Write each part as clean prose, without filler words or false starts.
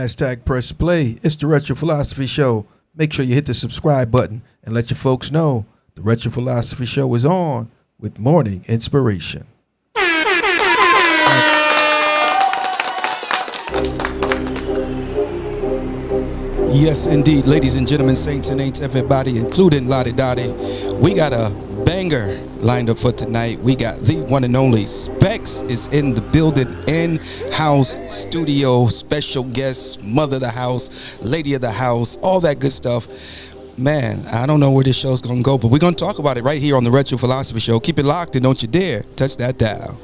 Hashtag press play. It's the Retro Philosophy Show. Make sure you hit the subscribe button and let your folks know the Retro Philosophy Show is on with morning inspiration. Yes, indeed, ladies and gentlemen, saints and ain'ts, everybody, including Lottie Dottie. We got a banger lined up for tonight. We got the one and only Specs is in the building, in-house studio, special guest, mother of the house, lady of the house, all that good stuff. Man, I don't know where this show's going to go, but we're going to talk about it right here on the Retro Philosophy Show. Keep it locked and don't you dare touch that dial.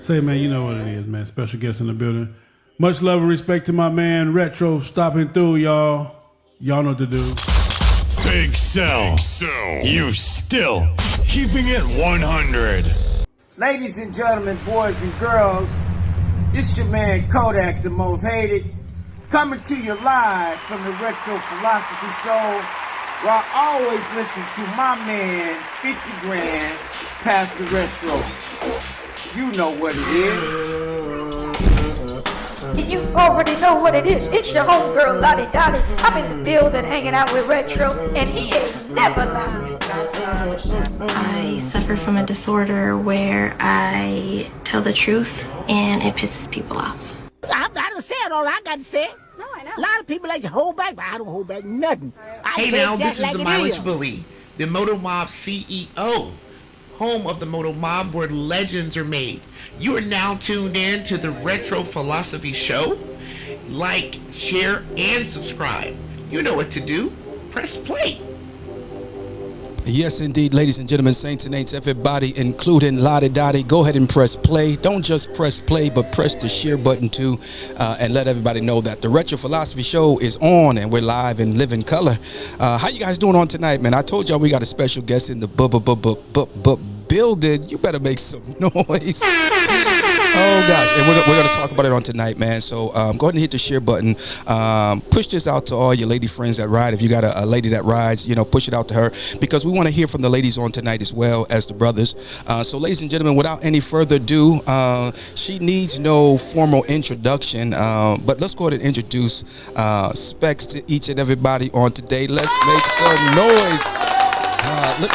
Say, man, you know what it is, man. Special guest in the building. Much love and respect to my man Retro stopping through, y'all. Y'all know what to do. Big Cell. You still keeping it 100. Ladies and gentlemen, boys and girls, this your man Kodak, the most hated, coming to you live from the Retro Philosophy Show, where I always listen to my man 50 Grand past the Retro. You know what it is. You already know what it is. It's your homegirl, Lottie Dottie. I'm in the building hanging out with Retro, and he ain't never lied. I suffer from a disorder where I tell the truth, and it pisses people off. I done said all I got to say. No, I know. A lot of people like to hold back, but I don't hold back nothing. Hey now, this is the Mileage Bully, the Moto Mob CEO, home of the Moto Mob where legends are made. You are now tuned in to the Retro Philosophy Show. Like, share, and subscribe. You know what to do. Press play. Yes, indeed, ladies and gentlemen, saints and ain'ts, everybody, including Lottie Dottie. Go ahead and press play. Don't just press play, but press the share button too, and let everybody know that the Retro Philosophy Show is on, and we're live in living color. How you guys doing on tonight, man? I told y'all we got a special guest in the building. You better make some noise. Oh gosh, and we're going to talk about it on tonight, man. So go ahead and hit the share button. Push this out to all your lady friends that ride. If you got a lady that rides, push it out to her, because we want to hear from the ladies on tonight as well as the brothers. So ladies and gentlemen, without any further ado, she needs no formal introduction, but let's go ahead and introduce Specs to each and everybody on today. Let's make some noise.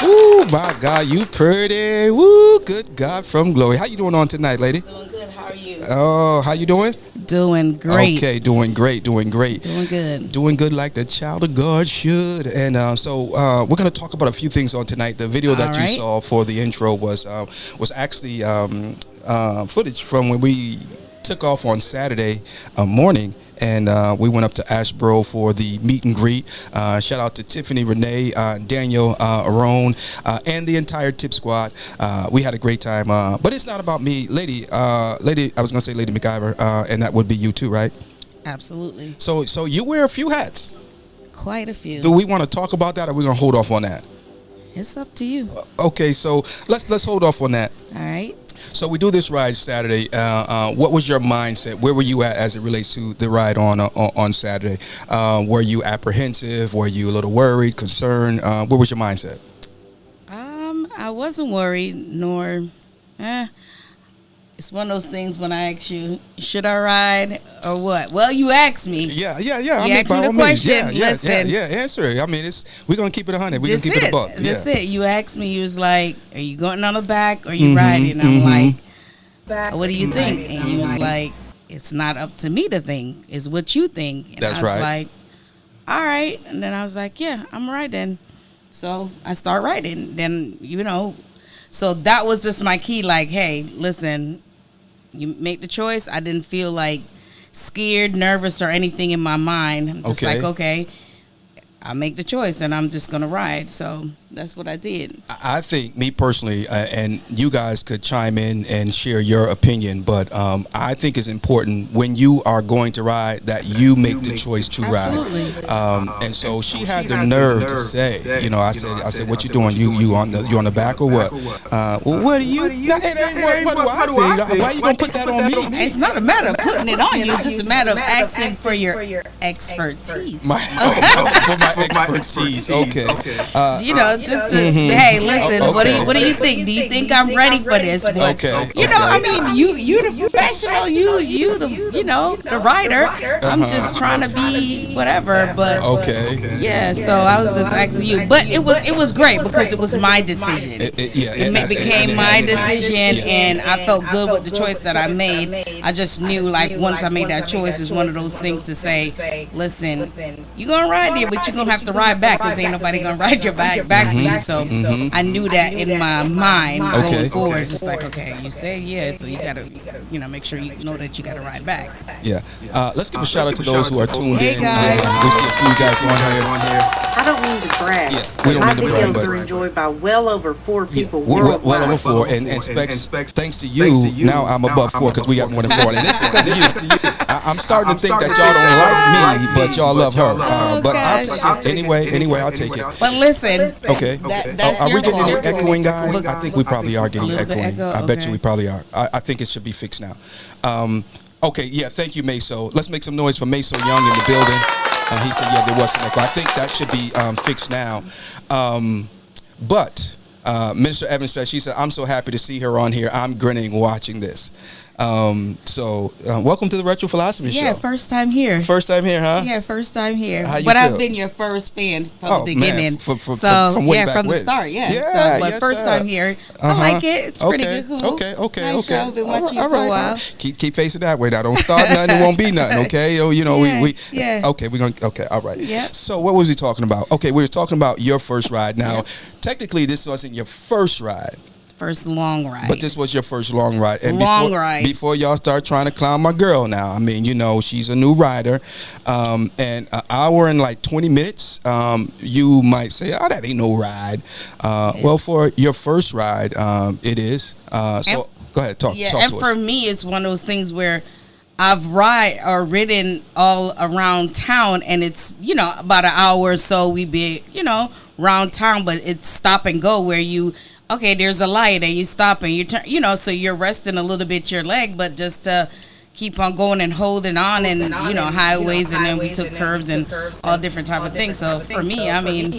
Ooh, my God, you pretty. Woo, good God from glory. How you doing on tonight, lady? Doing good. How are you? Oh, how you doing? Doing great. Okay, doing great. Doing good. Doing good like the child of God should. And so we're going to talk about a few things on tonight. The video that you saw for the intro was actually footage from when we took off on Saturday morning. And we went up to Ashboro for the meet and greet. Shout out to Tiffany, Renee, Daniel, Aaron, and the entire Tip Squad. We had a great time. But it's not about me. Lady, I was going to say Lady MacGyver, and that would be you too, right? Absolutely. So you wear a few hats. Quite a few. Do we want to talk about that, or are we going to hold off on that? It's up to you. Okay, so let's hold off on that. All right. So we do this ride Saturday. What was your mindset? Where were you at as it relates to the ride on Saturday? Were you apprehensive? Were you a little worried, concerned? What was your mindset? I wasn't worried, nor. It's one of those things when I ask you, should I ride or what? Well, you asked me. Yeah. You asked me the question. Listen. Yeah, answer it. I mean, we're going to keep it 100. We're going to keep it a buck. That's it. You asked me, you was like, are you going on the back or are you riding? I'm like, what do you think? And you was like, it's not up to me to think. It's what you think. And that's I was right. like, all right. And then I was like, yeah, I'm riding. So I start riding. Then, so that was just my key. Like, hey, listen, you make the choice. I didn't feel like scared, nervous, or anything in my mind. I'm just like, okay, I'll make the choice and I'm just going to ride. So that's what I did. I think, me personally, and you guys could chime in and share your opinion, but I think it's important when you are going to ride that you make the choice to ride. And so she had the nerve to say, I said, what you doing? You on the back or what? Well, what do you? What do I think? Why are you gonna put that on me? It's not a matter of putting it on you. It's just a matter of asking for your expertise. For my expertise. Okay. Just to, hey, listen, what do you think? Do you think I'm ready for this? But, Okay. I mean, you the professional, you the writer. I'm just trying to be whatever, but Okay. yeah. So I was just asking you, but it was great because it was my decision. It became my decision, and I felt good with the choice that I made. I just knew, like, once I made that choice, it's one of those things to say, listen, you're gonna ride there, but you're gonna have to ride back because ain't nobody gonna ride your back for you. So I knew that in my mind going forward, just like, okay, you say yeah, so you gotta make sure you know that you gotta ride back. Yeah. Let's give a shout out to those who are tuned Hey, in. guys. We see a few guys on here. I don't mean to brag. Yeah, we don't my mean to brag, videos but are enjoyed by well over 4 people well worldwide. over 4, and Specs, thanks to you, now I'm above 4 because we got more than 4, and it's because of you. I'm starting to think that y'all don't like me, but y'all love her. But anyway, I'll take it. But listen, Okay. that's Are your we getting any fault. echoing, guys? I think we probably are getting little bit echoing. echo, I bet you okay. we probably are. I think it should be fixed now. Okay, yeah, thank you, Meso. Let's make some noise for Meso Young in the building. He said, yeah, there was some echo. I think that should be fixed now. But Minister Evans said, she said, I'm so happy to see her on here. I'm grinning watching this. Welcome to the Retro Philosophy Show. Yeah, first time here. First time here, huh? Yeah, first time here. How you But feel? I've been your first fan from the beginning. Man, from so way yeah, back from the when. start. Yeah. Yeah, But yes, first sir. time here. I like it. It's pretty Okay, good. Cool. Okay. Nice show. Been watching you for a while. Keep facing that way. Now, don't start nothing. It won't be nothing. Okay. Yeah. Okay, we're gonna. Okay, all right. Yep. So what was we talking about? Okay, we were talking about your first ride. Now, technically, this wasn't your first ride. First long ride. But this was your first long ride. And ride. Before y'all start trying to clown my girl now, I mean, she's a new rider. And an hour and like 20 minutes, you might say, oh, that ain't no ride. Well, for your first ride, it is. So go ahead, talk to us. For me, it's one of those things where I've ridden all around town, and it's, about an hour or so we be, around town, but it's stop and go where okay, there's a light and you stop and you turn, so you're resting a little bit your leg, but just keep on going and holding on and highways, and then we took curves and all different type of things. So for me, I mean,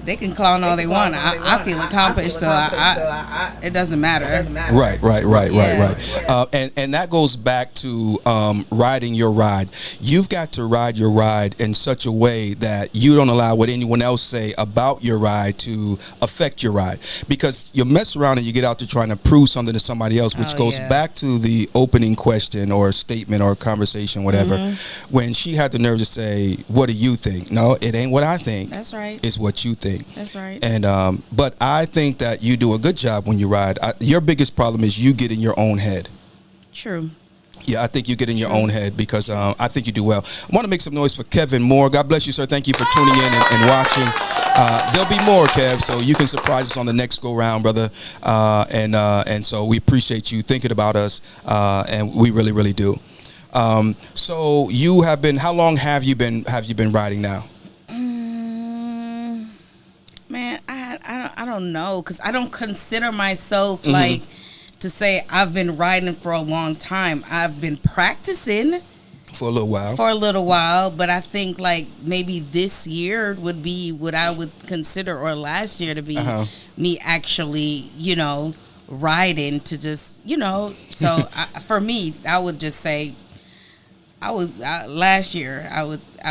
they can clown all they want. I feel accomplished, so it doesn't matter. Right. And that goes back to riding your ride. You've got to ride your ride in such a way that you don't allow what anyone else say about your ride to affect your ride, because you mess around and you get out to trying to prove something to somebody else, which goes back to the opening question or statement or conversation, whatever, when she had the nerve to say, what do you think? No, it ain't what I think. That's right. It's what you think. That's right. And but I think that you do a good job when you ride. Your biggest problem is you get in your own head. True. Yeah, I think you get in your own head, because I think you do well. I want to make some noise for Kevin Moore. God bless you, sir. Thank you for tuning in and watching. There'll be more, Kev, so you can surprise us on the next go round, brother. And so we appreciate you thinking about us, and we really, really do. So you have been. How long have you been riding now? Man, I don't know, because I don't consider myself like to say I've been riding for a long time. I've been practicing for a little while, but I think like maybe this year would be what I would consider, or last year to be me actually, riding to just, so for me, I would just say last year I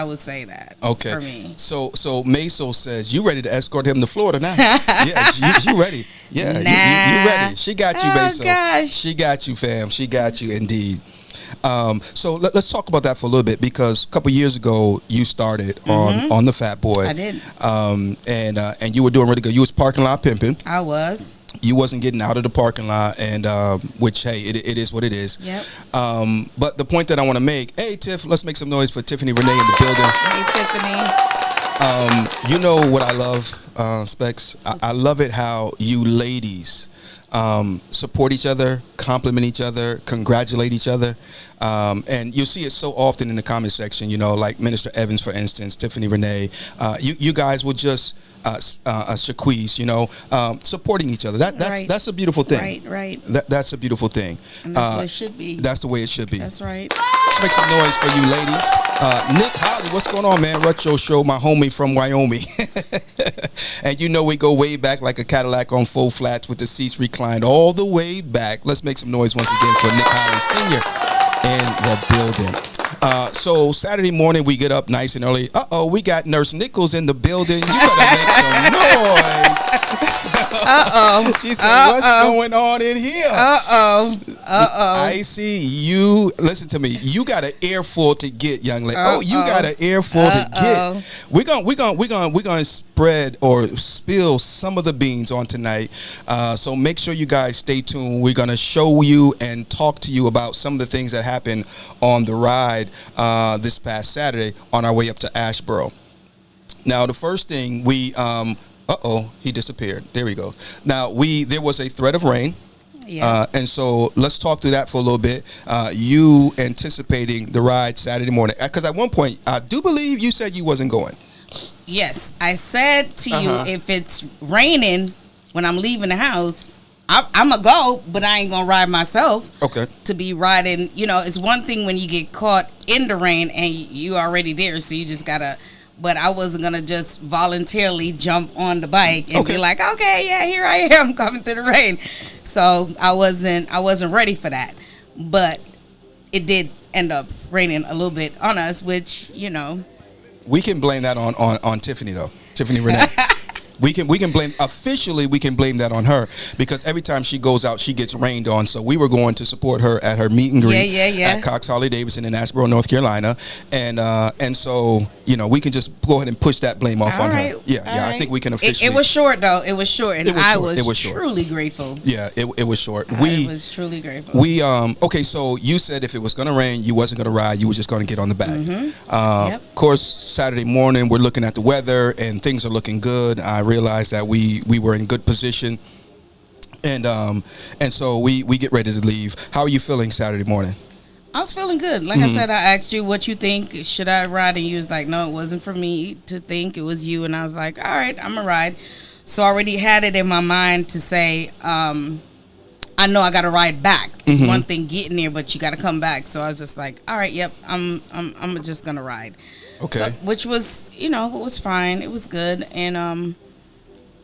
would say that. Okay. For me. So Meso says you ready to escort him to Florida now? Yeah, you ready? Yeah, you ready? She got you, Meso. Gosh. She got you, fam. She got you indeed. So let's talk about that for a little bit, because a couple years ago you started on the Fat Boy. I did. And you were doing really good. You was parking lot pimping. I was. You wasn't getting out of the parking lot, and which, hey, it is what it is. Yep. But the point that I want to make, hey Tiff, let's make some noise for Tiffany Renee in the building. Hey Tiffany. You know what I love, Specs? I love it how you ladies support each other, compliment each other, congratulate each other. And you'll see it so often in the comment section, like Minister Evans, for instance, Tiffany Renee. You guys will just Shaquise, supporting each other. That's a beautiful thing. Right. That's a beautiful thing. And that's what it should be. That's the way it should be. That's right. Let's make some noise for you ladies. Nick Holly, what's going on, man? Retro Show, my homie from Wyoming. And you know we go way back like a Cadillac on full flats with the seats reclined all the way back. Let's make some noise once again for Nick Holly Sr. in the building. So Saturday morning we get up nice and early. We got Nurse Nichols in the building. You better make some noise. She said, what's going on in here? I see you. Listen to me. You got an earful to get, young lady. You got an earful to get. We're gonna spread or spill some of the beans on tonight. So make sure you guys stay tuned. We're gonna show you and talk to you about some of the things that happened on the ride this past Saturday on our way up to Asheboro. Now, the first thing we he disappeared. There we go. Now, there was a threat of rain. Yeah. And so let's talk through that for a little bit. You anticipating the ride Saturday morning. Because at one point, I do believe you said you wasn't going. Yes. I said to you, if it's raining when I'm leaving the house, I'm going to go, but I ain't going to ride myself. Okay. To be riding, it's one thing when you get caught in the rain and you already there, so you just got to... But I wasn't going to just voluntarily jump on the bike and be like, okay, yeah, here I am coming through the rain. So I wasn't ready for that. But it did end up raining a little bit on us, which, We can blame that on Tiffany, though. Tiffany Renee. We can blame that on her, because every time she goes out, she gets rained on. So we were going to support her at her meet and greet at Cox Harley Davidson in Asheboro, North Carolina, and so we can just go ahead and push that blame off on her. Yeah, I think we can officially. It was short though. It was short, and I was truly grateful. Yeah, it was short. I was truly grateful. Okay, so you said if it was going to rain, you wasn't going to ride. You were just going to get on the back. Of course, Saturday morning we're looking at the weather and things are looking good. I realized that we were in good position, and so we get ready to leave. How are you feeling Saturday morning? I was feeling good. Like I said, I asked you what you think. Should I ride? And you was like, no, it wasn't for me to think. It was you. And I was like, all right, I'm going to ride. So I already had it in my mind to say, I know I got to ride back. It's one thing getting there, but you got to come back. So I was just like, all right, yep, I'm just going to ride. Okay. So, which was, it was fine. It was good. And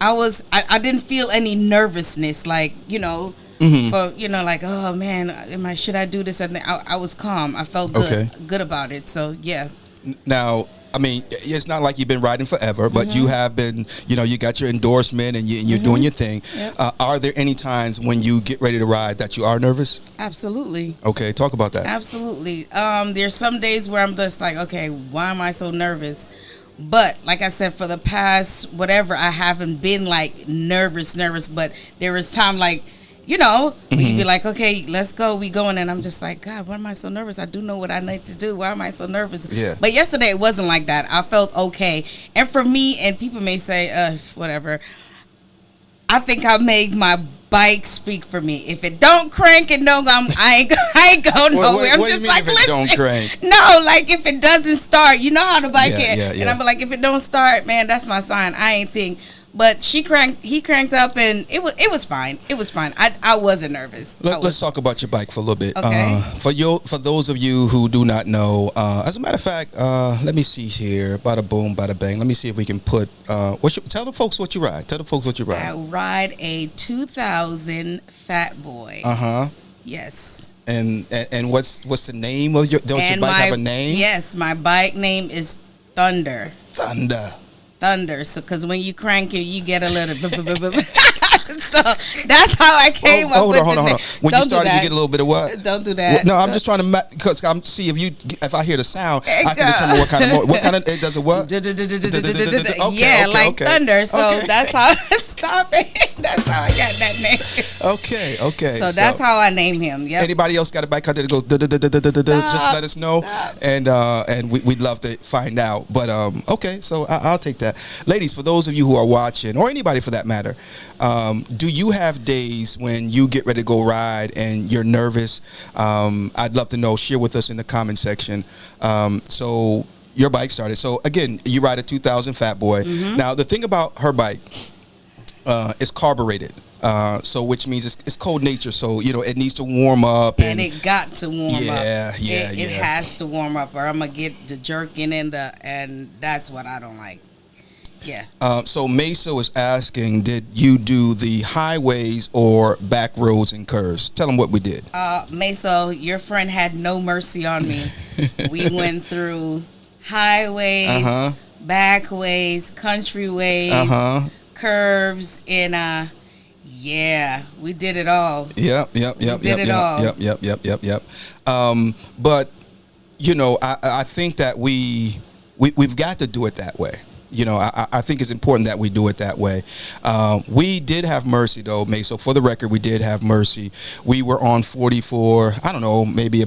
I didn't feel any nervousness, like, for, like, oh man, should I do this? I was calm. I felt good about it. So yeah. Now, I mean, it's not like you've been riding forever, but you have been, you got your endorsement and you're doing your thing. Yep. Are there any times when you get ready to ride that you are nervous? Absolutely. Okay, talk about that. Absolutely. There's some days where I'm just like, okay, why am I so nervous? But like I said, for the past whatever, I haven't been like nervous, but there is time like, you'd be like, okay, let's go, we going, and I'm just like, God, why am I so nervous? I do know what I need to do. Why am I so nervous? Yeah. But yesterday it wasn't like that. I felt okay. And for me, and people may say, whatever, I think I made my bike speak for me. If it don't crank and don't go, I ain't going nowhere. I'm just like, listen. Don't crank? No, like if it doesn't start, you know how the bike is. Yeah. And I'm like, if it don't start, man, that's my sign. I ain't think. But he cranked up, and it was fine. It was fine. I wasn't nervous. Let's talk about your bike for a little bit. Okay. For those of you who do not know, as a matter of fact, let me see here. Bada boom, bada bang. Let me see if we can put. Tell the folks what you ride. I ride a 2000 Fat Boy. Yes. And what's the name of your? Your bike have a name? Yes, my bike name is Thunder. So, because when you crank it, you get a little. So that's how I came up with Hold on. When you started, you get a little bit of what? Don't do that. No, I'm just trying to because I'm see if I hear the sound, I can determine what kind of it does it what? Yeah, like thunder. So that's how stop it. That's how I got that name. Okay. So that's how I named him. Yep. Anybody else got a bike out there that goes just let us know, and we'd love to find out. But okay, so I'll take that, ladies. For those of you who are watching, or anybody for that matter. Do you have days when you get ready to go ride and you're nervous? I'd love to know. Share with us in the comment section. So your bike started. So again, you ride a 2000 Fat Boy. Now the thing about her bike is carbureted. So which means it's cold nature. So it needs to warm up, and it got to warm up. It Yeah. has to warm up, or I'm gonna get the jerking and that's what I don't like. Yeah. So Mesa was asking, did you do the highways or back roads and curves? Tell them what we did. Mesa, your friend had no mercy on me. We went through highways, back ways, country ways, curves, and yeah, we did it all. Yep. But I think that we've got to do it that way. I think it's important that we do it that way. We did have mercy, though, May. So for the record, we did have mercy. We were on 44. I don't know, maybe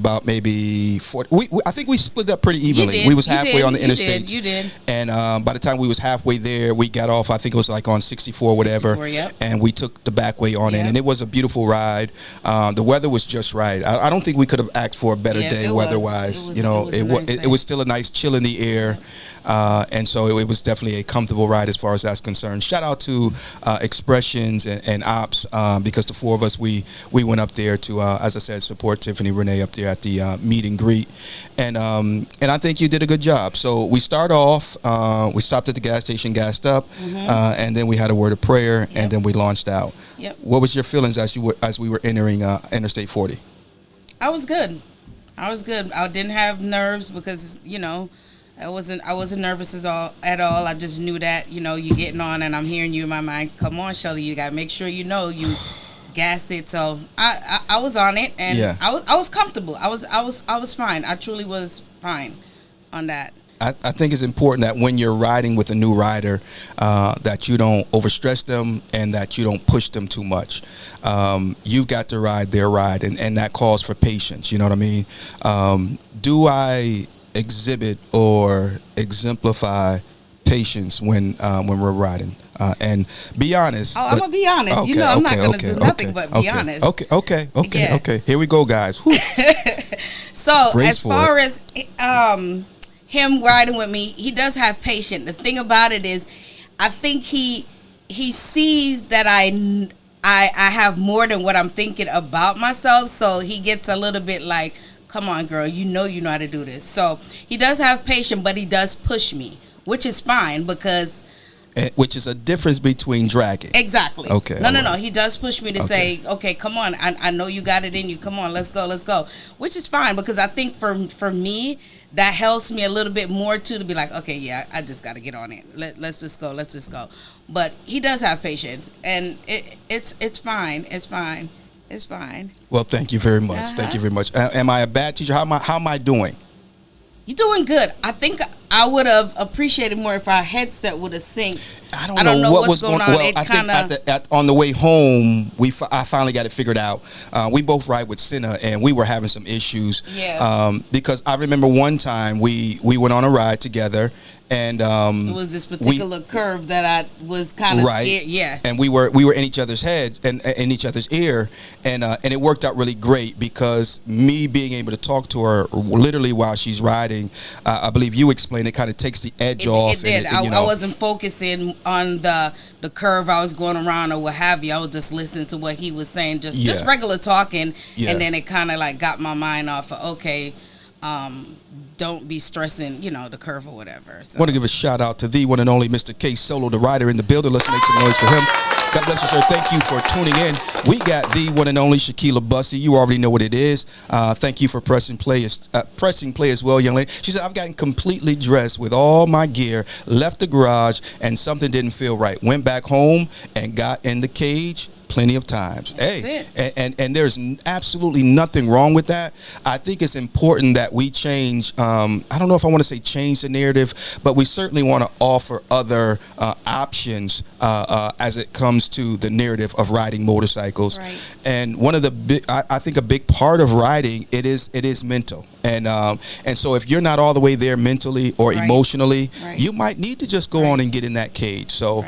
40. I think we split up pretty evenly. We was halfway on the interstate. You did. And by the time we was halfway there, we got off. I think it was like on 64, whatever. 64, yep. And we took the back way on in, and it was a beautiful ride. The weather was just right. I don't think we could have asked for a better day weather-wise. It was still a nice chill in the air. And so it was definitely a comfortable ride as far as that's concerned. Shout out to Expressions and Ops, because the four of us, we went up there to, as I said, support Tiffany Renee up there at the meet and greet. And I think you did a good job. So we start off, we stopped at the gas station, gassed up, and then we had a word of prayer, and then we launched out. Yep. What was your feelings as we were entering Interstate 40? I was good. I didn't have nerves because, I wasn't nervous at all. I just knew that, you're getting on and I'm hearing you in my mind. Come on, Shelly, you gotta make sure you gas it. So I was on it, and I was comfortable. I was fine. I truly was fine on that. I think it's important that when you're riding with a new rider, that you don't overstress them and that you don't push them too much. You've got to ride their ride, and that calls for patience. You know what I mean? Do I exhibit or exemplify patience when we're riding? And be honest. Oh, I'm gonna be honest. Okay, I'm not gonna do nothing but be honest. Okay. Here we go, guys. So Brace as far as him riding with me, he does have patience. The thing about it is, I think he sees that I have more than what I'm thinking about myself, so he gets a little bit like, come on, girl, you know how to do this. So he does have patience, but he does push me, which is fine because... Which is a difference between dragging. Exactly. Okay. No. He does push me to say, okay, come on. I know you got it in you. Come on, let's go. Which is fine because I think for me, that helps me a little bit more too, to be like, okay, yeah, I just got to get on it. Let's just go. But he does have patience, and it's fine. It's fine. Well, thank you very much. Thank you very much. Am I a bad teacher? How am I doing? You're doing good. I think I would have appreciated more if our headset would have synced. I don't know what was going on. Well, I think on the way home, I finally got it figured out. We both ride with Senna, and we were having some issues. Yeah. Because I remember one time we went on a ride together, and it was this particular curve that I was kind of scared. Yeah. And we were in each other's head and in each other's ear, and it worked out really great because me being able to talk to her literally while she's riding, I believe you explained it kind of takes the edge off. It did. I wasn't focusing on the curve I was going around or what have you. I was just listening to what he was saying, just regular talking, and then it kind of like got my mind off of okay. Don't be stressing, the curve or whatever. So. I want to give a shout out to the one and only Mr. K Solo, the rider in the building. Let's make some noise for him. God bless you, sir. Thank you for tuning in. We got the one and only Shaquila Bussey. You already know what it is. Thank you for pressing play as well, young lady. She said, I've gotten completely dressed with all my gear, left the garage, and something didn't feel right. Went back home and got in the cage plenty of times. That's it. And there's absolutely nothing wrong with that. I think it's important that we change, I don't know if I want to say change the narrative, but we certainly want to offer other options as it comes to the narrative of riding motorcycles. Right. And one of the I think a big part of riding, it is mental. And so if you're not all the way there mentally or emotionally, you might need to just go on and get in that cage. So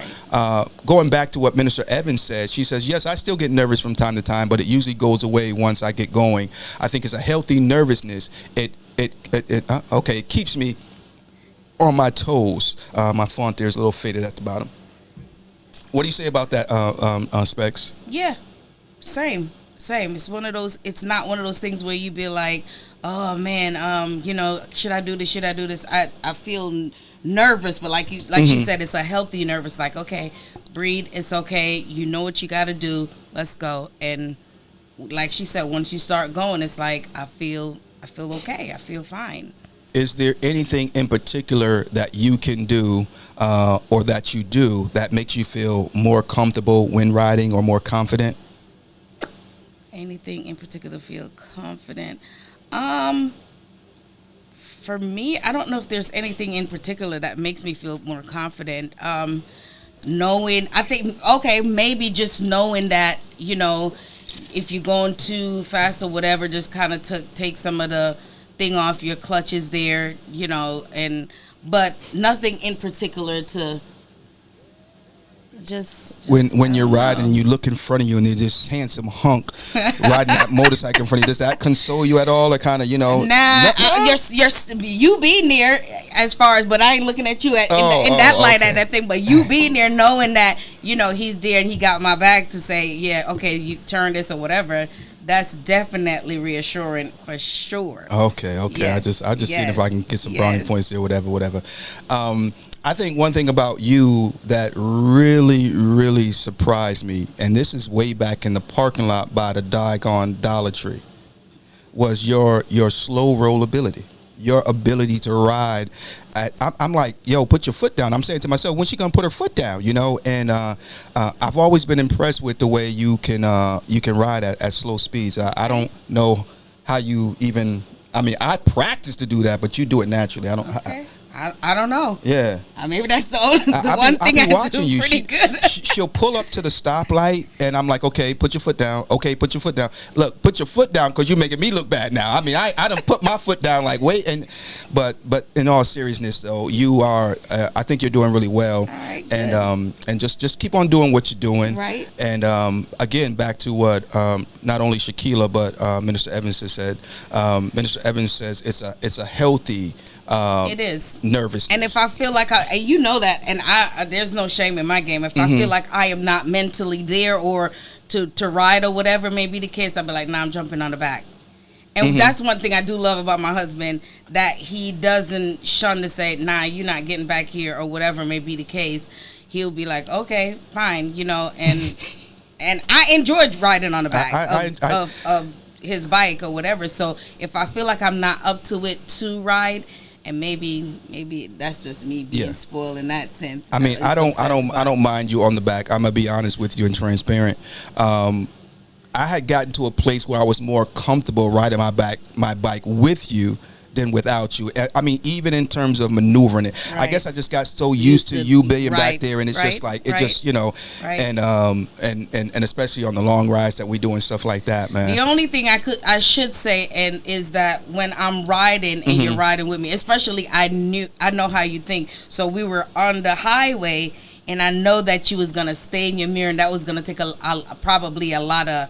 going back to what Minister Evans said, she says, yes, I still get nervous from time to time, but it usually goes away once I get going. I think it's a healthy nervousness. It keeps me on my toes. My font there is a little faded at the bottom. What do you say about that, Specs? Yeah, same. It's one of those. It's not one of those things where you be like, oh man, should I do this? Should I do this? I feel nervous, but like she said, it's a healthy nervous. Like, okay, breathe. It's okay. You know what you got to do. Let's go. And like she said, once you start going, it's like I feel okay. I feel fine. Is there anything in particular that you can do or that you do that makes you feel more comfortable when riding or more confident? Anything in particular feel confident? For me, I don't know if there's anything in particular that makes me feel more confident. Knowing, I think, okay, maybe just knowing that, if you're going too fast or whatever, just kind of take some of the thing off your clutches there, but nothing in particular to just when you're riding and you look in front of you and there's this handsome hunk riding that motorcycle in front of you, does that console you at all, or kind of you being there as far as, but I ain't looking at you in that light at that thing, but you being there knowing that he's there and he got my back to say, yeah, okay, you turn this or whatever, that's definitely reassuring for sure. Okay. Yes, I just seeing if I can get some brownie points there, whatever. I think one thing about you that really, really surprised me, and this is way back in the parking lot by the doggone Dollar Tree, was your slow roll ability, your ability to ride. I'm like, yo, put your foot down. I'm saying to myself, when's she gonna put her foot down? And I've always been impressed with the way you can ride at slow speeds. I don't know how you even. I mean, I practice to do that, but you do it naturally. I don't. Okay. I don't know. Yeah. Maybe that's the only one thing I do you. pretty good. She'll pull up to the stoplight, and I'm like, okay, put your foot down. Okay, put your foot down. Look, put your foot down because you're making me look bad now. I mean, I done put my foot down like, wait. But in all seriousness, though, you are, I think you're doing really well. All right, good. And just keep on doing what you're doing. Right. And again, back to what not only Shaquila, but Minister Evans has said. Minister Evans says it's a healthy it is nervousness. And if I feel like that, and there's no shame in my game. If I feel like I am not mentally there or to ride or whatever may be the case, I'll be like, nah, I'm jumping on the back. And that's one thing I do love about my husband, that he doesn't shun to say, nah, you're not getting back here or whatever may be the case. He'll be like, okay, fine, and I enjoyed riding on the back of his bike or whatever. So if I feel like I'm not up to it to ride, and maybe that's just me being spoiled in that sense. I mean, I don't mind you on the back. I'm gonna be honest with you and transparent. I had gotten to a place where I was more comfortable riding my bike with you than without you. I mean, even in terms of maneuvering it. Right. I guess I just got so used to you being back there, and it's just like it just and especially on the long rides that we do and stuff like that, man. The only thing I should say is that when I'm riding and you're riding with me, especially I know how you think. So we were on the highway, and I know that you was gonna stay in your mirror, and that was gonna take probably a lot of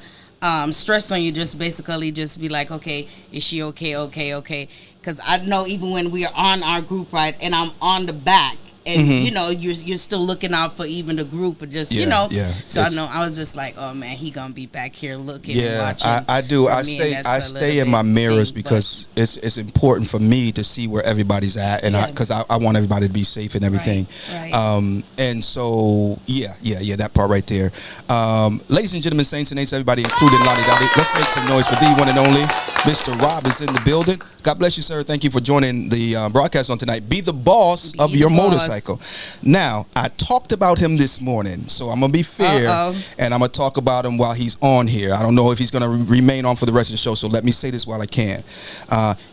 stress on you. Just basically just be like, okay, is she okay? Because I know even when we are on our group ride and I'm on the back, and you're still looking out for even the group, or just So I was just like, oh man, he gonna be back here looking. and watching. I do. I stay in my mirrors because it's important for me to see where everybody's at, and because I want everybody to be safe and everything. Right. And so that part right there. Ladies and gentlemen, saints and ain'ts, everybody, including Lottie Dottie, let's make some noise for the one and only Mr. Rob is in the building. God bless you, sir. Thank you for joining the broadcast on tonight. Be the boss of your motorcycle. Now, I talked about him this morning, so I'm going to be fair, and I'm going to talk about him while he's on here. I don't know if he's going to remain on for the rest of the show, so let me say this while I can.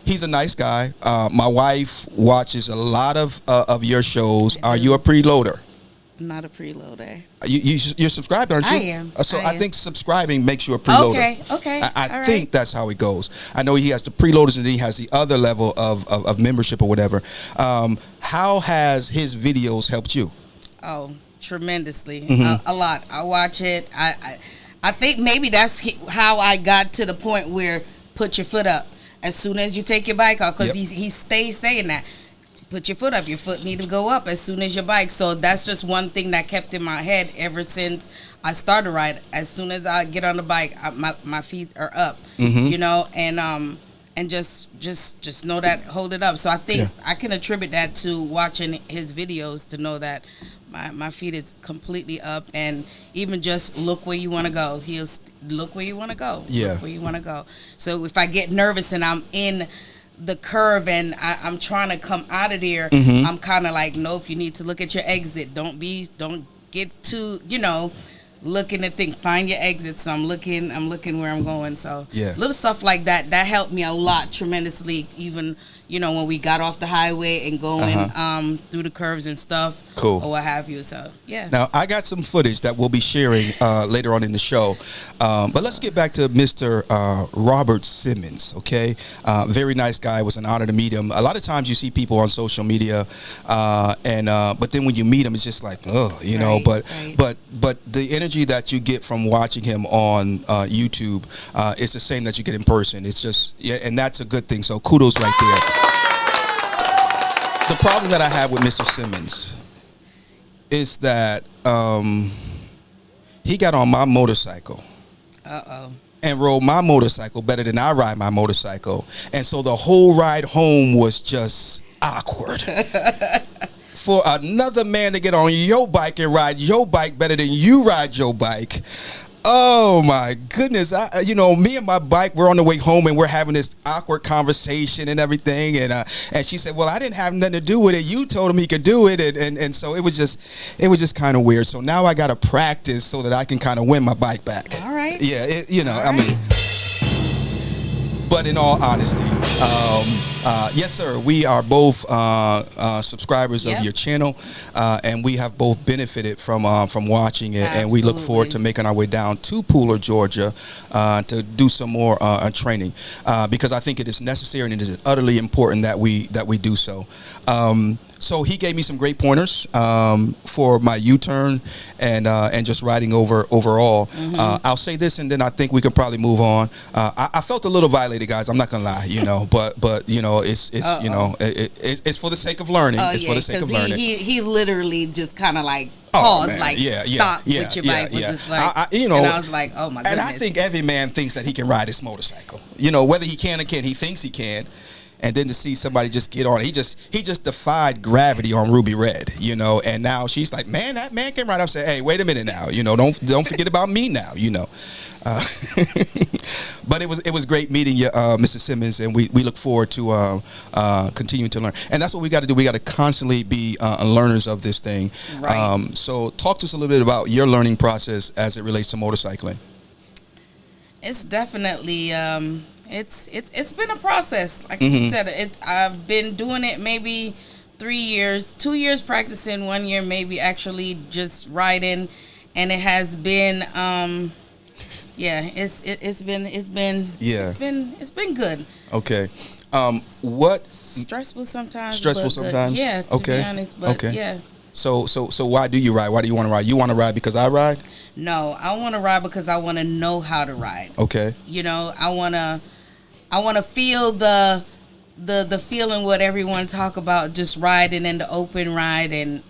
He's a nice guy. My wife watches a lot of your shows. Are you a preloader? I'm not a preloader. You're subscribed, aren't you? I am. I think subscribing makes you a preloader. Okay. I think that's how it goes. I know he has the preloaders and then he has the other level of membership or whatever. How has his videos helped you? Oh, tremendously. A lot. I watch it. I think maybe that's how I got to the point where put your foot up as soon as you take your bike off, because he stays saying that. put your foot up. Your foot need to go up as soon as your bike. So that's just one thing that kept in my head ever since I started ride. As soon as I get on the bike, my feet are up, you know, and just know that, hold it up. So I think I can attribute that to watching his videos to know that my feet is completely up, and even just look where you want to go. Look where you want to go. Yeah. Look where you want to go. So if I get nervous and I'm in the curve and I'm trying to come out of there, I'm kind of like, nope, you need to look at your exit. Don't get too, you know, looking at things. Find your exit. So I'm looking where I'm going. So little stuff like that helped me a lot tremendously, even, you know, when we got off the highway and going through the curves and stuff. Cool. Or what have you. So yeah. Now I got some footage that we'll be sharing later on in the show, but let's get back to Mr. Robert Simmons. Okay, very nice guy. It was an honor to meet him. A lot of times you see people on social media, but then when you meet him, it's just like, oh, you know. But the energy that you get from watching him on YouTube is the same that you get in person. It's just and that's a good thing. So kudos right there. The problem that I have with Mr. Simmons is that he got on my motorcycle and rode my motorcycle better than I ride my motorcycle, and so the whole ride home was just awkward. For another man to get on your bike and ride your bike better than you ride your bike, oh my goodness. You know, me and my bike, we're on the way home and we're having this awkward conversation and everything, and she said, well, I didn't have nothing to do with it, you told him he could do it, and so it was just kind of weird. So now I got to practice so that I can kind of win my bike back. All right. Yeah, you know, I mean, but in all honesty, yes, sir, we are both subscribers of your channel, and we have both benefited from watching it. Absolutely. And we look forward to making our way down to Pooler, Georgia, to do some more training, because I think it is necessary and it is utterly important that we do so. So he gave me some great pointers for my U-turn and just riding overall. I'll say this, and then I think we can probably move on. I felt a little violated, guys. I'm not gonna lie, you know, but you know, it's you know, it's for the sake of learning. It's for the sake of learning. He literally just kind of like paused, stop with your bike. Was just like, you know, and I was like, oh my goodness. And I think every man thinks that he can ride his motorcycle. You know, whether he can or can't, he thinks he can. And then to see somebody just get on, he just defied gravity on Ruby Red, you know. And now she's like, man, that man can ride up. Say, hey, wait a minute now, you know, don't forget about me now, you know. But it was great meeting you, Mr. Simmons, and we look forward to continuing to learn. And that's what we got to do. We got to constantly be learners of this thing. Right. So talk to us a little bit about your learning process as it relates to motorcycling. It's definitely it's been a process. Like you said, I've been doing it maybe 3 years, 2 years practicing, 1 year maybe actually just riding, and it has been it's been good. Okay. What stressful sometimes. Stressful sometimes. Yeah. To be honest, but yeah. So why do you ride? Why do you want to ride? You want to ride because I ride? No, I want to ride because I want to know how to ride. Okay. You know, I want to feel the feeling what everyone talk about, just riding in the open ride, and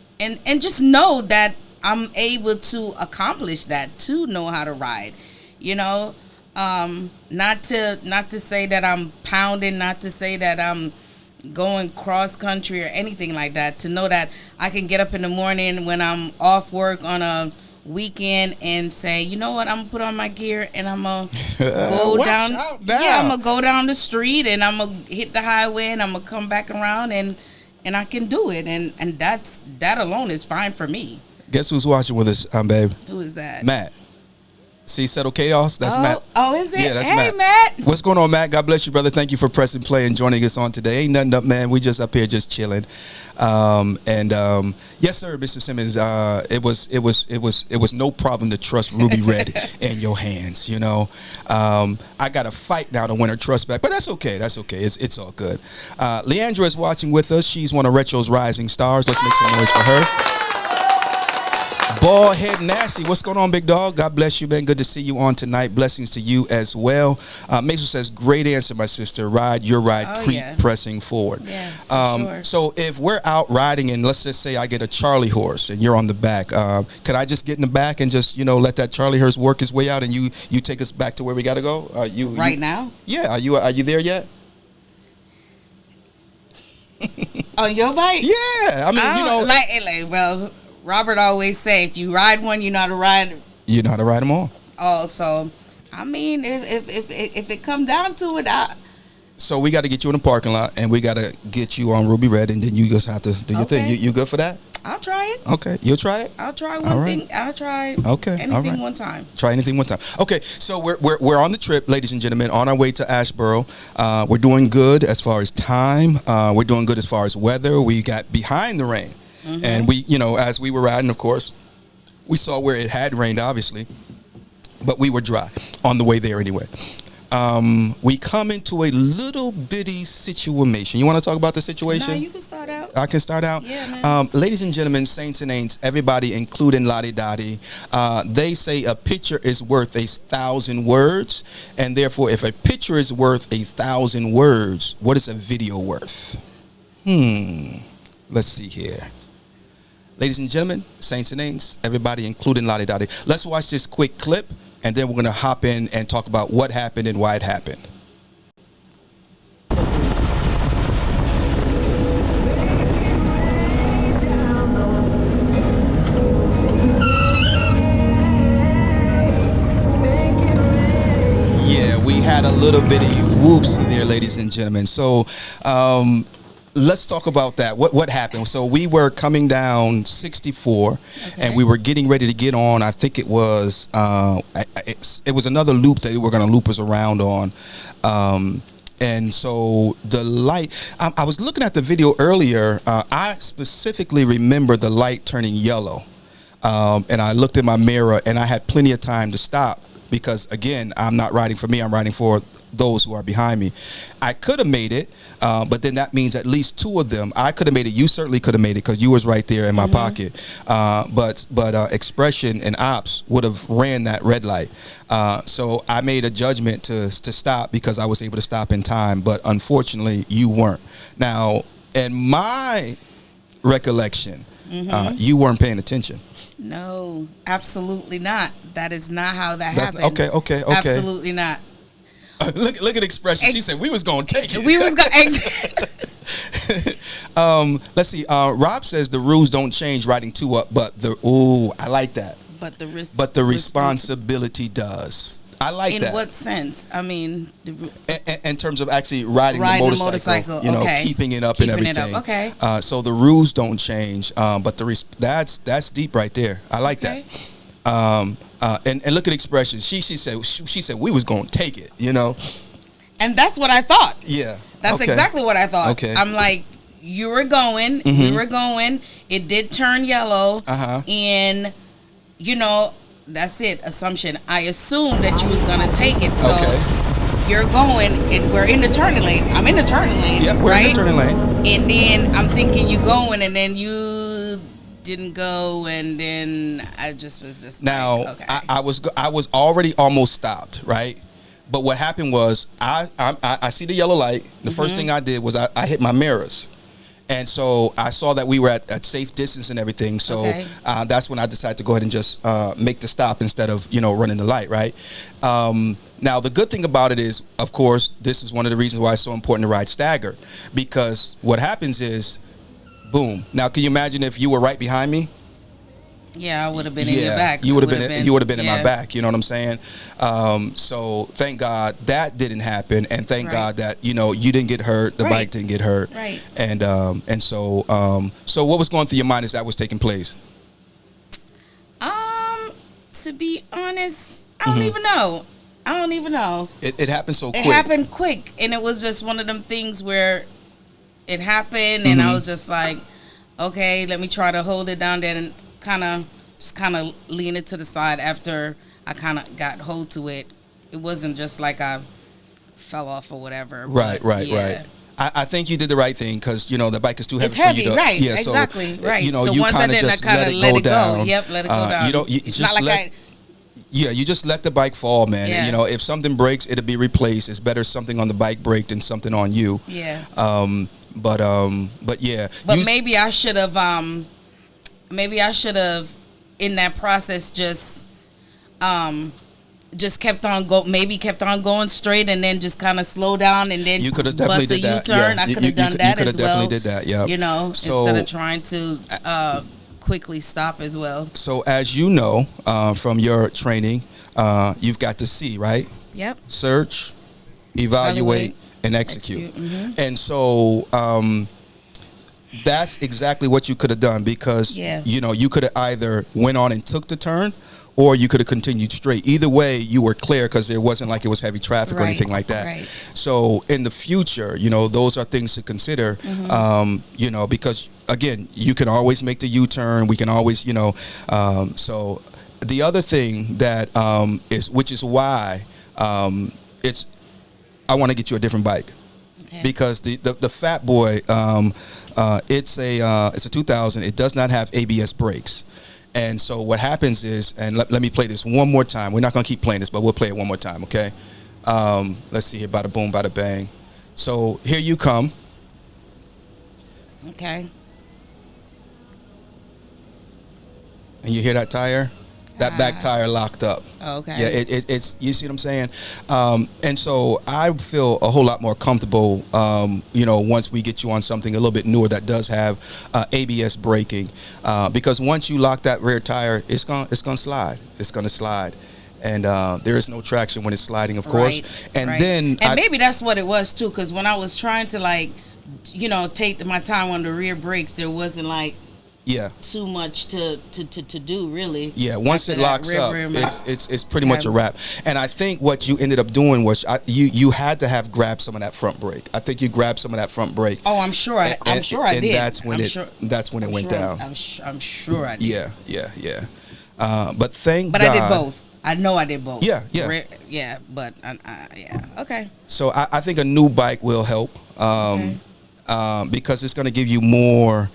just know that I'm able to accomplish that, to know how to ride. You know, not to say that I'm pounding, not to say that I'm going cross country or anything like that. To know that I can get up in the morning when I'm off work on a weekend and say, you know what, I'm gonna put on my gear and I'm gonna go down. Yeah, I'm gonna go down the street and I'm gonna hit the highway and I'm gonna come back around and I can do it, and that alone is fine for me. Guess who's watching with us, babe? Who is that? Matt. See, Settle Chaos? That's Matt. Oh, is it? Yeah, that's Hey, Matt. What's going on, Matt? God bless you, brother. Thank you for pressing play and joining us on today. Ain't nothing up, man. We just up here just chilling. Yes, sir, Mr. Simmons. It was no problem to trust Ruby Red in your hands. You know, I got to fight now to win her trust back, but that's okay. That's okay. It's all good. Leandra is watching with us. She's one of Retro's rising stars. Let's make some noise for her. Bald Head Nasty, what's going on, big dog? God bless you, man. Good to see you on tonight. Blessings to you as well. Mason says, great answer, my sister. Ride your ride, keep pressing forward. Yeah, sure. So if we're out riding and let's just say I get a Charlie horse and you're on the back, could I just get in the back and just, let that Charlie horse work his way out and you take us back to where we got to go? Now? Yeah. Are you there yet? On your bike? Yeah. I mean, well, Robert always say, if you ride one, you know how to ride. You know how to ride them all. Oh, so I mean, if it come down to it, so we got to get you in the parking lot, and we got to get you on Ruby Red, and then you just have to do your thing. You good for that? I'll try it. Okay, you'll try it. I'll try one thing. I'll try. Anything one time. Try anything one time. Okay, so we're on the trip, ladies and gentlemen, on our way to Asheboro. We're doing good as far as time. We're doing good as far as weather. We got behind the rain, and we, as we were riding, of course, we saw where it had rained, obviously, but we were dry on the way there anyway. We come into a little bitty situation. You want to talk about the situation? No, you can start out. I can start out? Yeah, man. Ladies and gentlemen, saints and ain'ts, everybody, including Lottie Dottie, they say a picture is worth 1,000 words, and therefore, if a picture is worth 1,000 words, what is a video worth? Let's see here. Ladies and gentlemen, saints and ain'ts, everybody, including Lottie Dottie, let's watch this quick clip, and then we're going to hop in and talk about what happened and why it happened. Yeah, we had a little bitty whoopsie there, ladies and gentlemen. So, let's talk about that. What happened? So we were coming down 64, and we were getting ready to get on. I think it was another loop that they were going to loop us around on. And so the light, I was looking at the video earlier. I specifically remember the light turning yellow. And I looked in my mirror, and I had plenty of time to stop. Because, again, I'm not riding for me. I'm riding for those who are behind me. I could have made it, but then that means at least two of them. I could have made it. You certainly could have made it because you was right there in my pocket. But Expression and Ops would have ran that red light. So I made a judgment to stop because I was able to stop in time. But, unfortunately, you weren't. Now, in my recollection, you weren't paying attention. No, absolutely not. That is not how that happened. Okay. Absolutely not. Look at Expression. She said we was gonna take it. We was gonna. Let's see. Rob says the rules don't change riding two up, but I like that. But the responsibility does. I like that. In what sense? I mean, in terms of actually riding the motorcycle, keeping it up and everything. Okay. So the rules don't change, but that's deep right there. I like that. And look at Expression. She said we was gonna take it. And that's what I thought. Yeah. That's exactly what I thought. Okay. I'm like, you were going, we were going. It did turn yellow, and that's it. Assumption. I assumed that you was gonna take it. So you're going, and we're in the turning lane. I'm in the turning lane. Yeah, we're in the turning lane. And then I'm thinking you going, and then you didn't go, and then I just was now. Like, okay. I was already almost stopped, right? But what happened was I see the yellow light. The first thing I did was I hit my mirrors. And so I saw that we were at safe distance and everything. So that's when I decided to go ahead and just make the stop instead of, running the light, right? Now, the good thing about it is, of course, this is one of the reasons why it's so important to ride stagger. Because what happens is, boom. Now, can you imagine if you were right behind me? Yeah, I would have been in your back. You would have been in my back. You know what I'm saying? So thank God that didn't happen, and thank God that you didn't get hurt. The bike didn't get hurt. Right. And so what was going through your mind as that was taking place? To be honest, I don't even know. It happened so quick. It happened quick, and it was just one of them things where it happened, and I was just like, okay, let me try to hold it down there and kind of lean it to the side after I kind of got hold to it. It wasn't just like I fell off or whatever. Right. I think you did the right thing because, you know, the bike is too heavy It's heavy, for you to, right? Yeah, exactly, so, right. You know, so you once I kind of did, I just kind of let it go. down. Yep, let it go down. You don't. It's just not like let, Yeah, you just let the bike fall, man. Yeah. You know, if something breaks, it'll be replaced. It's better something on the bike break than something on you. Yeah. But yeah. But maybe I should have. In that process just kept on going straight and then just kind of slow down and then you could have definitely bust a did that. U-turn. Yeah. I could have done that as well. You could have definitely did that. Yeah. You know, So, instead of trying to quickly stop as well. So as you know from your training, you've got to see, right? Yep. Search, evaluate, and execute. Mm-hmm. And so that's exactly what you could have done because you know, you could have either went on and took the turn, or you could have continued straight. Either way, you were clear because it wasn't like it was heavy traffic or anything like that. Right. So in the future, you know, those are things to consider. You know, because again, you can always make the U-turn. We can always, you know. So the other thing that which is why it's, I want to get you a different bike. Okay. Because the Fat Boy, it's a 2000. It does not have ABS brakes. And so what happens is, and let me play this one more time. We're not going to keep playing this, but we'll play it one more time, okay? Let's see here. Bada boom, bada bang. So here you come. Okay. And you hear that tire? That back tire locked up. Okay. Yeah, it's you see what I'm saying? And so I feel a whole lot more comfortable, you know, once we get you on something a little bit newer that does have ABS braking, because once you lock that rear tire, it's gonna slide. It's gonna slide. And there is no traction when it's sliding, of course. Right, and right. then maybe that's what it was too, because when I was trying to, like, you know, take my time on the rear brakes, there wasn't like too much to do, really. Yeah, once it locks up, it's pretty much a wrap. And I think what you ended up doing was you had to have grabbed some of that front brake. I think you grabbed some of that front brake. Oh, I'm sure I did. And that's when it went down. I'm sure I did. Yeah. But thank God. But I did both. I know I did both. Yeah. But okay. So I think a new bike will help because it's going to give you more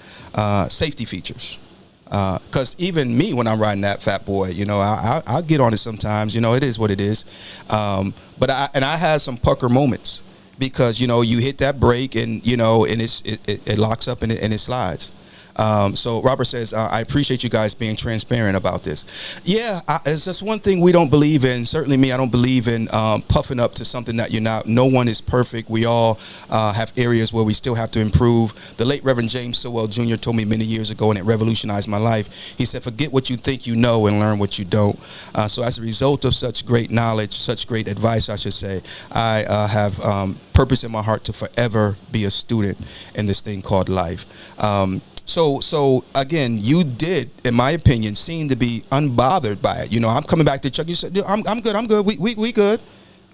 safety features. Because even me, when I'm riding that Fat Boy, you know, I'll get on it sometimes. You know, it is what it is. But I have some pucker moments because, you know, you hit that brake and, you know, and it locks up and it slides. So Robert says, I appreciate you guys being transparent about this. Yeah, it's just one thing we don't believe in. Certainly me, I don't believe in puffing up to something that you're not. No one is perfect. We all have areas where we still have to improve. The late Reverend James Sowell Jr. told me many years ago, and it revolutionized my life. He said, forget what you think you know and learn what you don't. So as a result of such great knowledge, such great advice, I should say, I have purpose in my heart to forever be a student in this thing called life. So again, you did, in my opinion, seem to be unbothered by it. You know, I'm coming back to Chuck. You said, I'm good. We good.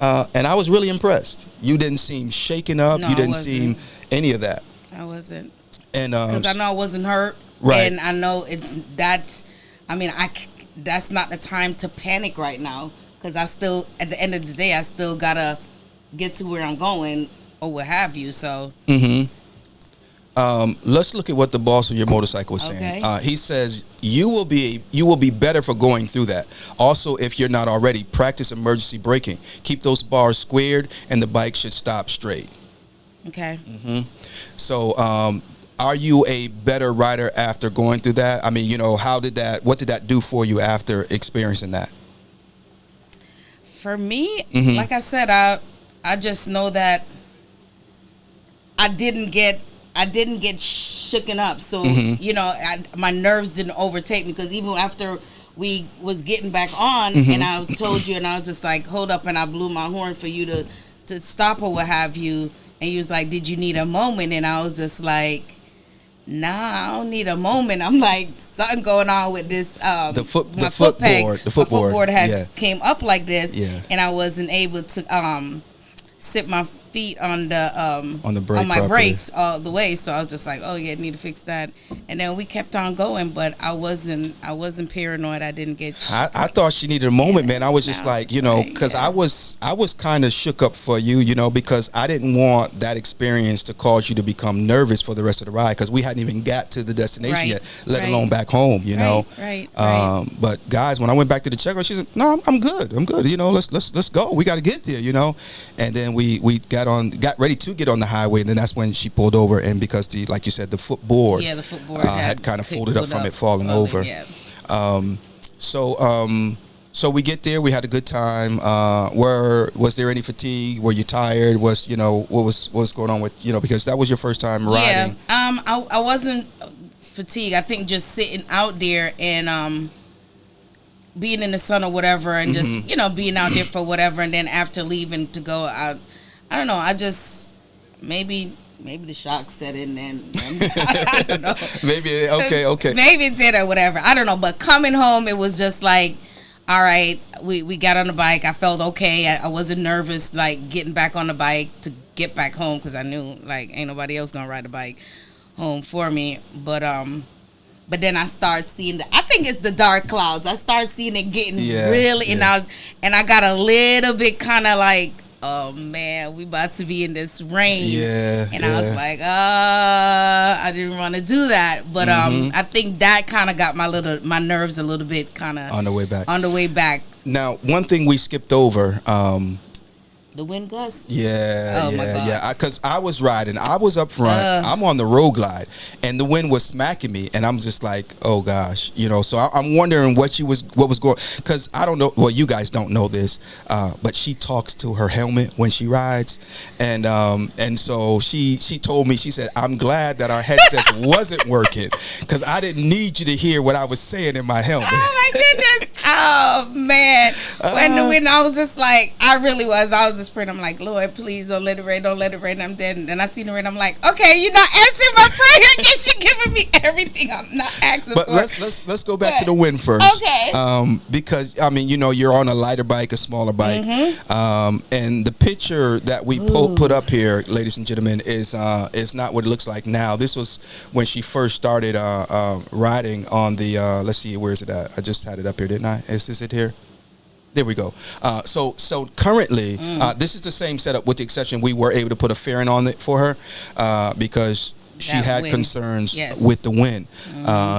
And I was really impressed. You didn't seem shaken up. No, you didn't seem any of that. I wasn't. And because I know I wasn't hurt. Right. And I know that's not the time to panic right now. Because I still, at the end of the day, I still gotta get to where I'm going or what have you. So. Mm-hmm. Let's look at what the boss of your motorcycle is saying. He says you will be better for going through that. Also, if you're not already, practice emergency braking. Keep those bars squared, and the bike should stop straight. Okay. Mm-hmm. So, are you a better rider after going through that? I mean, you know, what did that do for you after experiencing that? For me, like I said, I just know that I didn't get shooken up. So, you know, my nerves didn't overtake me, because even after we was getting back on and I told you, and I was just like, hold up, and I blew my horn for you to stop or what have you. And you was like, did you need a moment? And I was just like, nah, I don't need a moment. I'm like, something going on with this. The footboard had came up like this, and I wasn't able to sit my feet on the brake on my properly. brakes all the way. So I was just like, oh yeah, need to fix that. And then we kept on going, but I wasn't paranoid. I didn't get. I thought she needed a moment, man. I was just like, you know, because I was kind of shook up for you, you know, because I didn't want that experience to cause you to become nervous for the rest of the ride, because we hadn't even got to the destination yet, let alone back home, you know. Right. But guys, when I went back to the checkout, she said, "No, I'm good. I'm good. You know, let's go. We got to get there, you know." And then we got ready to get on the highway, and then that's when she pulled over, and because like you said, the footboard had kind of folded up from it falling over. So we get there. We had a good time. Was there any fatigue? Were you tired? What was going on with, you know, because that was your first time riding? Yeah. I wasn't fatigued. I think just sitting out there and being in the sun or whatever, and just, you know, being out there for whatever, and then after leaving to go out, I don't know. I just maybe the shock set in, and I don't know. Maybe okay. Maybe it did or whatever. I don't know. But coming home, it was just like, all right, we got on the bike. I felt okay. I wasn't nervous, like, getting back on the bike to get back home, because I knew, like, ain't nobody else gonna ride the bike home for me. But then I start seeing I think it's the dark clouds. I start seeing it getting really, and I got a little bit kind of like, oh man, we about to be in this rain. And I was like, I didn't want to do that. But I think that kind of got my nerves a little bit kind of on the way back. Now, one thing we skipped over, the wind gust. Because I was riding, I was up front, I'm on the road glide, and the wind was smacking me, and I'm just like, oh gosh, you know. So I'm wondering what was going, because I don't know. Well, you guys don't know this, but she talks to her helmet when she rides, and so she told me, she said, I'm glad that our headsets wasn't working, because I didn't need you to hear what I was saying in my helmet. Oh my goodness. Oh man. When I was just like, I was just praying. I'm like, Lord, please don't let it rain. And I'm dead. And I seen the rain. I'm like, okay, you're not answering my prayer. I guess you're giving me everything I'm not asking for. But let's go back to the wind first. Okay. Because I mean, you know, you're on a lighter bike, a smaller bike, and the picture that we put up here, ladies and gentlemen, is not what it looks like now. This was when she first started riding on the. Let's see, where is it at? I just had it up here, didn't I? Is this it here? There we go. So currently, this is the same setup, with the exception we were able to put a fairing on it for her because she had concerns with the wind.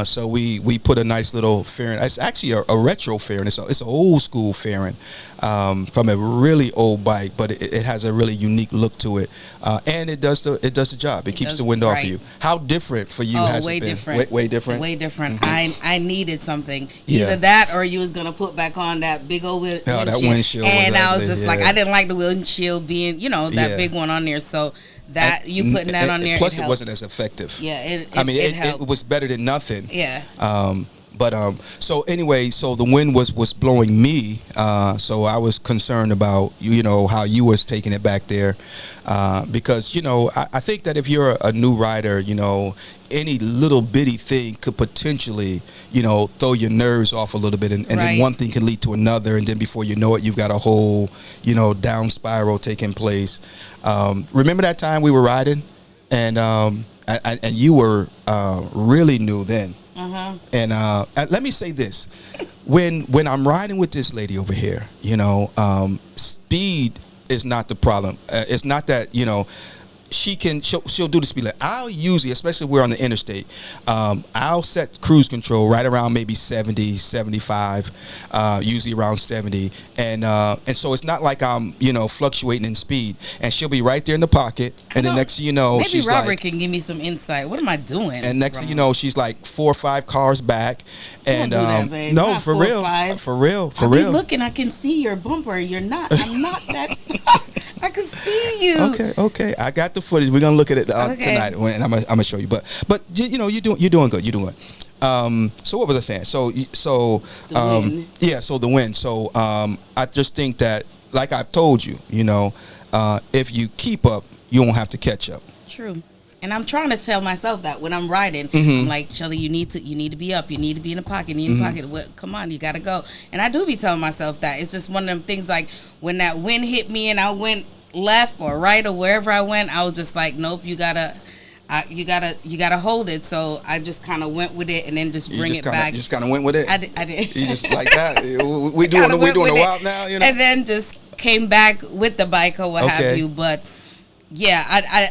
So we put a nice little fairing. It's actually a retro fairing. It's an old school fairing from a really old bike, but it has a really unique look to it, and it does the job. It keeps the wind off of you. How different for you has it been? Different. Way different. Way different. I needed something, either that or you was gonna put back on that big old windshield. That windshield. And I was just like, I didn't like the windshield being, that big one on there. So that you putting that on there. Plus, it wasn't as effective. Yeah, it was better than nothing. Yeah. So anyway, so the wind was blowing me, so I was concerned about, you know, how you was taking it back there, because, you know, I think that if you're a new rider, you know, any little bitty thing could potentially, you know, throw your nerves off a little bit, and then one thing can lead to another, and then before you know it, you've got a whole, you know, down spiral taking place. Remember that time we were riding, and you were really new then. And let me say this: when I'm riding with this lady over here, you know, speed is not the problem. It's not that, you know, she'll do the speed limit. I'll usually, especially if we're on the interstate, I'll set cruise control right around maybe 70, 75, usually around 70. And so it's not like I'm, you know, fluctuating in speed. And she'll be right there in the pocket. And then next thing you know, maybe she's Robert like, can give me some insight. What am I doing? And next thing you know, she's like 4 or 5 cars back. And don't do that, babe. No, Not for 4 or real, 5. for real. Looking, I can see your bumper. You're not. I'm not that. I can see you. Okay. I got the footage. We're gonna look at it tonight, and I'm gonna show you. But you know, you're doing good. You're doing good. So what was I saying? So the wind. So I just think that, like I've told you, you know, if you keep up, you won't have to catch up. True. And I'm trying to tell myself that when I'm riding, I'm like, Shelly, you need to be up. You need to be in the pocket. You need in the pocket. Well, come on, you gotta go. And I do be telling myself that. It's just one of them things, like when that wind hit me and I went left or right or wherever I went, I was just like, nope, you gotta hold it. So I just kind of went with it and then just bring it back. You just kind of went with it. I did. You just like that. We doing a while now, you know. And then just came back with the bike or what have you. But yeah,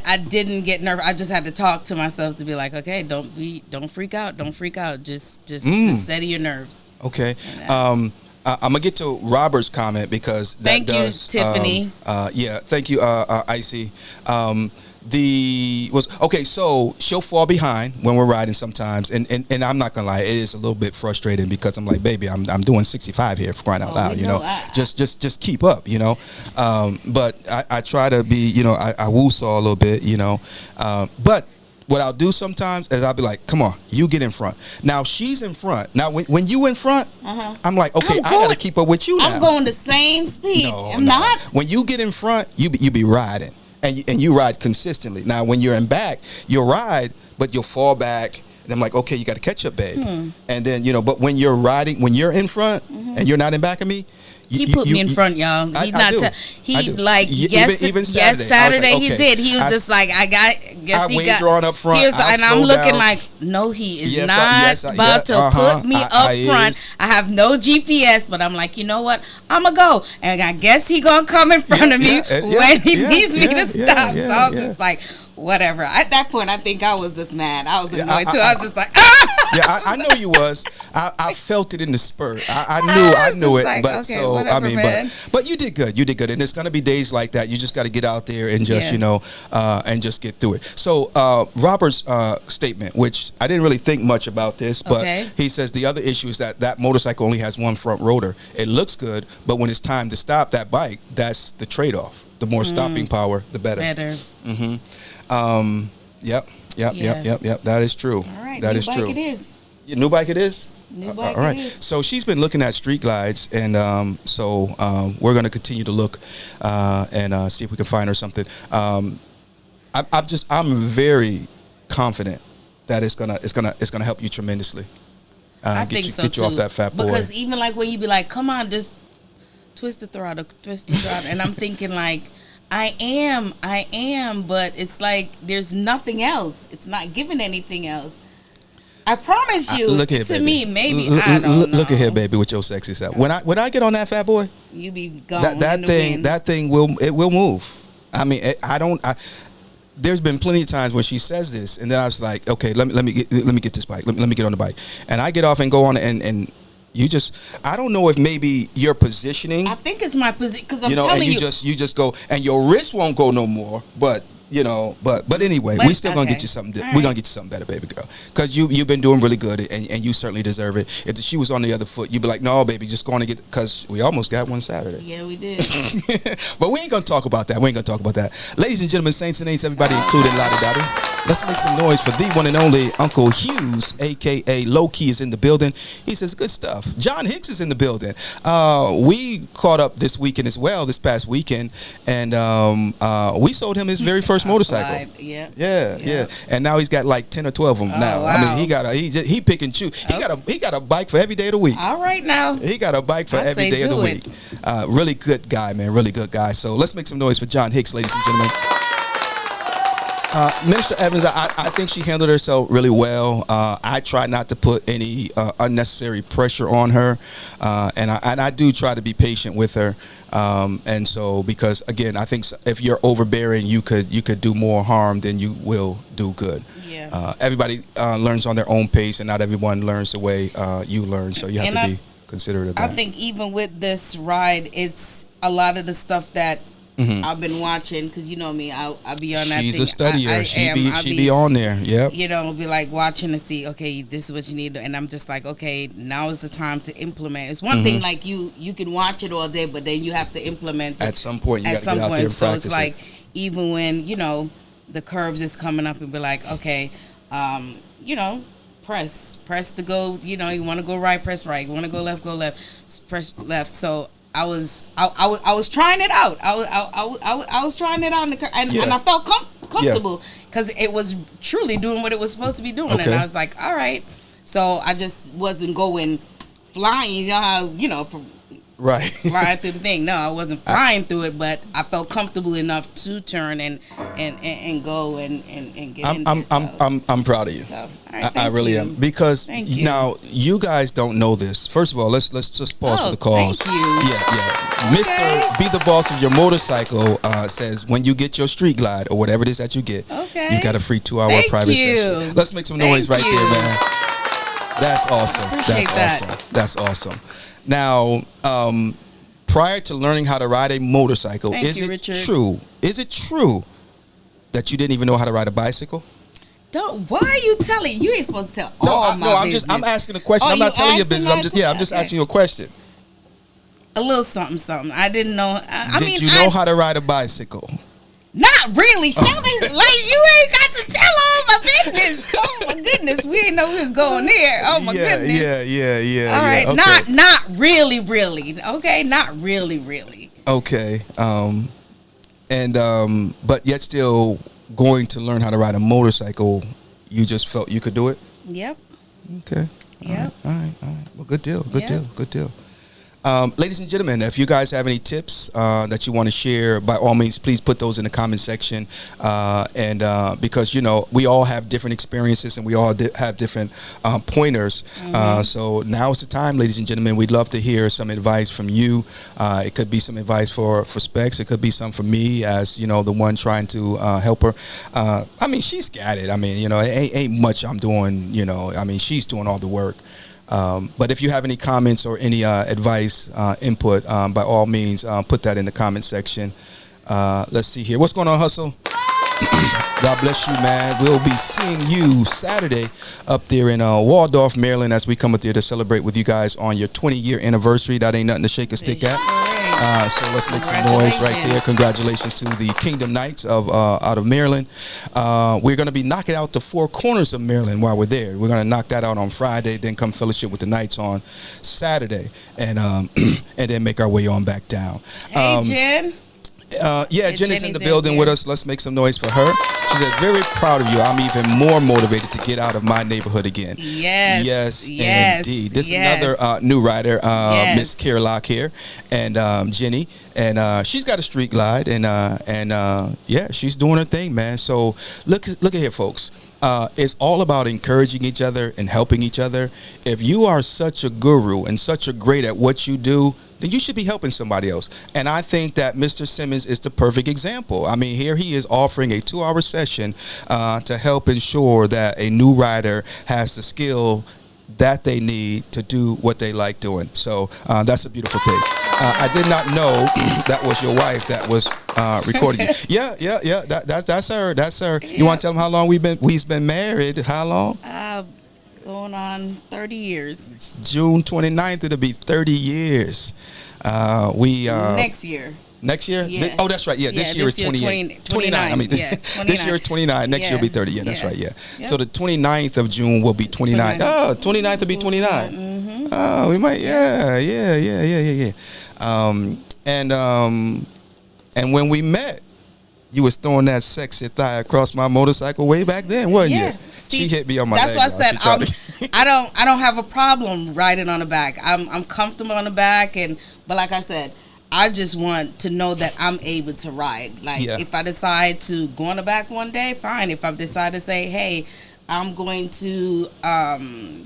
I didn't get nervous. I just had to talk to myself to be like, okay, don't freak out, just steady your nerves. Okay. I'm gonna get to Robert's comment because that thank does. Thank you, Tiffany. Thank you, Icy. So she'll fall behind when we're riding sometimes, and I'm not gonna lie, it is a little bit frustrating because I'm like, baby, I'm doing 65 here for crying out loud, you know. Just keep up, you know. But I try to be, you know, I woo-saw a little bit, you know. But what I'll do sometimes is I'll be like, come on, you get in front. Now she's in front. Now when you in front, I'm like, okay, I gotta keep up with you now. I'm going the same speed. I'm not. When you get in front, you be riding. And you ride consistently. Now, when you're in back, you'll ride, but you'll fall back. And I'm like, okay, you got to catch up, babe. And then, you know, but when you're riding, when you're in front and you're not in back of me, he put me in front, y'all. He even Saturday like, okay. he did. He was just like, I got drawn up front. And I'm looking like, no, he is not about to put me up front. I have no GPS, but I'm like, you know what? I'm gonna go, and I guess he gonna come in front of me when he needs me to stop. So I was just like, whatever. At that point, I think I was just mad. I was annoyed too. I was just like, I know you was. I felt it in the spurt. I knew it. Like, but okay, so whatever, I mean, man. but you did good. You did good. And it's gonna be days like that. You just got to get out there and just you know and just get through it. So Robert's statement, which I didn't really think much about this, but he says the other issue is that motorcycle only has one front rotor. It looks good, but when it's time to stop that bike, that's the trade-off. The more stopping power, the better. Yep. That is true. All right, that new is bike true. It is. Your new bike it is? New bike all right. it is. So she's been looking at street glides, and we're going to continue to look and see if we can find her something. I'm very confident that it's gonna help you tremendously. I think so get you too. off that fat boy. Because even like when you be like, come on, just twist the throttle, and I'm thinking like, I am, but it's like there's nothing else. It's not giving anything else. I promise you. Look here, to baby. me, maybe I don't know. Look at here, baby, with your sexy self. When I get on that fat boy, you be gone. That thing will move. I mean, there's been plenty of times when she says this, and then I was like, okay, let me get this bike. Let me get on the bike, and I get off and go on and. You just, I don't know if maybe your positioning. I think it's my position because I'm telling you. You just go, and your wrist won't go no more. But but anyway, we still gonna get you something. We're gonna get you something better, baby girl, because you've been doing really good, and you certainly deserve it. If she was on the other foot, you'd be like, no, baby, just go on and get, because we almost got one Saturday. Yeah, we did. But we ain't gonna talk about that. Ladies and gentlemen, saints and ain'ts, everybody included, lottie dottie. Let's make some noise for the one and only Uncle Hughes, aka Low Key, is in the building. He says good stuff. John Hicks is in the building. We caught up this past weekend, and we sold him his very first motorcycle. Yeah. And now he's got like 10 or 12 of them now. Wow. I mean, he pick and choose. He got a bike for every day of the week. All right now. He got a bike for every day of the week. Really good guy, man. Really good guy. So let's make some noise for John Hicks, ladies and gentlemen. Minister Evans, I think she handled herself really well. I try not to put any unnecessary pressure on her, and I do try to be patient with her. And so, because again, I think if you're overbearing, you could do more harm than you will do good. Yeah. Everybody learns on their own pace, and not everyone learns the way you learn. So you have to be considerate of that. I think even with this ride, it's a lot of the stuff that I've been watching, because you know me, I'll be on that thing. She's a studier. She be on there. Yep. You know, be like watching to see, okay, this is what you need, and I'm just like, okay, now is the time to implement. It's one thing like you can watch it all day, but then you have to implement it at some point. You got to get out there and practice. So it's like even when the curves is coming up, and be like, okay, press to go. You want to go right, press right. You want to go left, press left. So I was trying it out. I was trying it out in the curve, and I felt comfortable because it was truly doing what it was supposed to be doing, and I was like, all right. So I just wasn't going flying. You know how Right. flying through the thing. No, I wasn't flying through it, but I felt comfortable enough to turn and go and get in there. I'm proud of you. So, all right, I really am, because Thank you. now you guys don't know this. First of all, let's just pause for the calls. Thank you. Yeah. Mr. Be the Boss of Your Motorcycle says when you get your street glide or whatever it is that you get, Okay. you got a free 2-hour Thank private you. session. Let's make some noise Thank right you. there, man. That's awesome. appreciate That's that. awesome. That's awesome. Now, prior to learning how to ride a motorcycle, Thank is you, it Richard. true? Is it true that you didn't even know how to ride a bicycle? Why are you telling? You ain't supposed to tell all my I'm business. I'm asking a question. Oh, I'm not you telling your asking business. that I'm just Okay. asking you a question. a little something. I didn't know. Did you know how to ride a bicycle? Not really, Shelly. Like you ain't got to tell all my business. Oh my goodness, we didn't know we was going there. Oh my goodness. Yeah. All right, Okay. not really. Okay, not really. Okay. But yet still going to learn how to ride a motorcycle, you just felt you could do it? Yep. Okay. Yep. All right. Well, good deal. Good Yep. deal. Ladies and gentlemen, if you guys have any tips that you want to share, by all means, please put those in the comment section. Because, we all have different experiences and we all have different pointers. So now is the time, ladies and gentlemen. We'd love to hear some advice from you. It could be some advice for Specs. It could be some for me as, the one trying to help her. She's got it. It ain't much I'm doing, she's doing all the work. But if you have any comments or any advice, input, by all means, put that in the comment section. Let's see here. What's going on, Hustle? God bless you, man. We'll be seeing you Saturday up there in Waldorf, Maryland, as we come up there to celebrate with you guys on your 20-year anniversary. That ain't nothing to shake a stick at. So let's make some noise right there. Congratulations to the Kingdom Knights of out of Maryland. We're going to be knocking out the four corners of Maryland while we're there. We're going to knock that out on Friday, then come fellowship with the Knights on Saturday, and then make our way on back down. Hey, Jen. Jen is in the Jenny's building in with here. us. Let's make some noise for her. She said, very proud of you. I'm even more motivated to get out of my neighborhood again. Yes. Indeed. This is another new rider, Miss Carlock here, and Jenny. And she's got a street glide, and she's doing her thing, man. So look at here, folks. It's all about encouraging each other and helping each other. If you are such a guru and such a great at what you do, then you should be helping somebody else. And I think that Mr. Simmons is the perfect example. Here he is offering a 2-hour session to help ensure that a new rider has the skill that they need to do what they like doing. So that's a beautiful thing. I did not know that was your wife that was recording you. Yeah. That's her. That's her. You want to tell them how long we've been married? How long? Going on 30 years. It's June 29th. It'll be 30 years. Next year. Next year? Yeah. Oh, that's right. Yeah, this year is 28. 29. This year is 29. Next year will be 30. Yeah, that's right. Yeah. Yep. So the 29th of June will be 29. 29. Oh, 29th will be 29. Mm-hmm. Oh, we might. Yeah. And when we met, you was throwing that sexy thigh across my motorcycle way back then, wasn't you? She hit me on my That's leg. what I said. I don't have a problem riding on the back. I'm comfortable on the back, but like I said, I just want to know that I'm able to ride. If I decide to go on the back one day, fine. If I decide to say, hey, I'm going to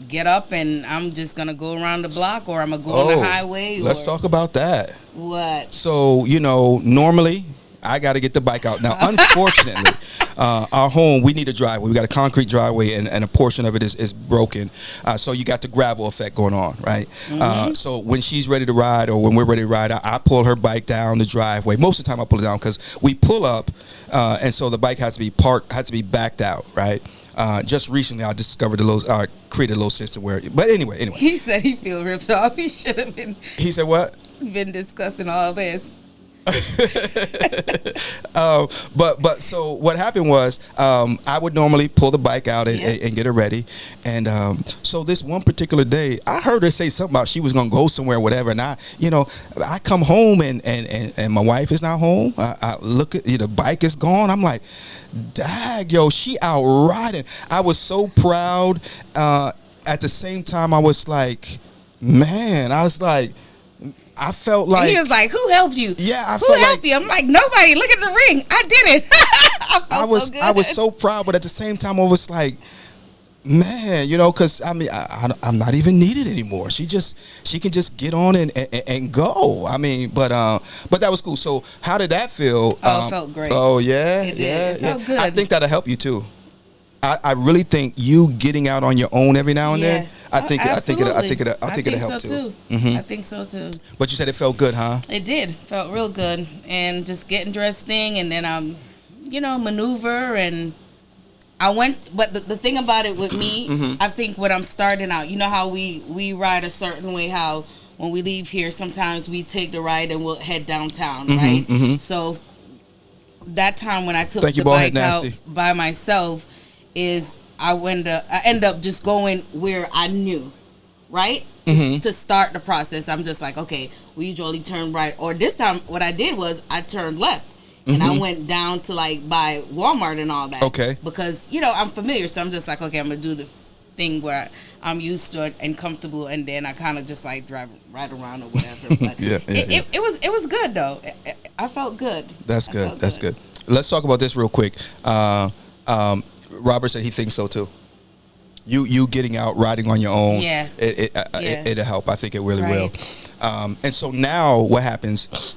get up and I'm just gonna go around the block, or I'm gonna go on the highway. Let's talk about that. What? So normally I got to get the bike out. Now, unfortunately, our home, we need a driveway. We got a concrete driveway, and a portion of it is broken. So you got the gravel effect going on, right? Mm-hmm. So when she's ready to ride, or when we're ready to ride, I pull her bike down the driveway. Most of the time I pull it down because we pull up, and so the bike has to be parked, has to be backed out, right? Just recently I discovered created a little system where, but anyway. He said he feel ripped off. He should have been. He said what? Been discussing all this. But so what happened was I would normally pull the bike out and get her ready, and so this one particular day I heard her say something about she was gonna go somewhere, whatever, and I come home and my wife is not home. I look at the bike is gone. I'm like, dag, yo, she out riding. I was so proud. At the same time I was like, man, I felt And like he was like, "Who helped you? Yeah, I who felt helped like- you?" I'm like, "Nobody. Look at the ring. I did it." I felt so good. I was so proud, but at the same time, I was like, man, because I mean, I'm not even needed anymore. She can just get on and go. I mean, but that was cool. So how did that feel? Oh, it felt great. Oh yeah, It did. yeah, It felt yeah. good. I think that'll help you too. I really think you getting out on your own every now and then. I think it'll help too. I think so too. But you said it felt good, huh? It did. Felt real good. And just getting dressed thing, and then maneuver, and I went. But the thing about it with me, I think when I'm starting out, you know how we ride a certain way, how when we leave here, sometimes we take the ride and we'll head downtown, right? So that time when I took Thank you, the Ballhead bike out Nasty. by myself, is I end up just going where I knew, right? To start the process, I'm just like, okay, we usually turn right, or this time what I did was I turned left, and I went down to like by Walmart and all that. Okay. Because I'm familiar, so I'm just like, okay, I'm gonna do the thing where I'm used to it and comfortable, and then I kind of just like drive right around or whatever. But it was good though. I felt good. That's good. That's good. Let's talk about this real quick. Robert said he thinks so too. You getting out, riding on your own, it'll help. I think it really will. And so now what happens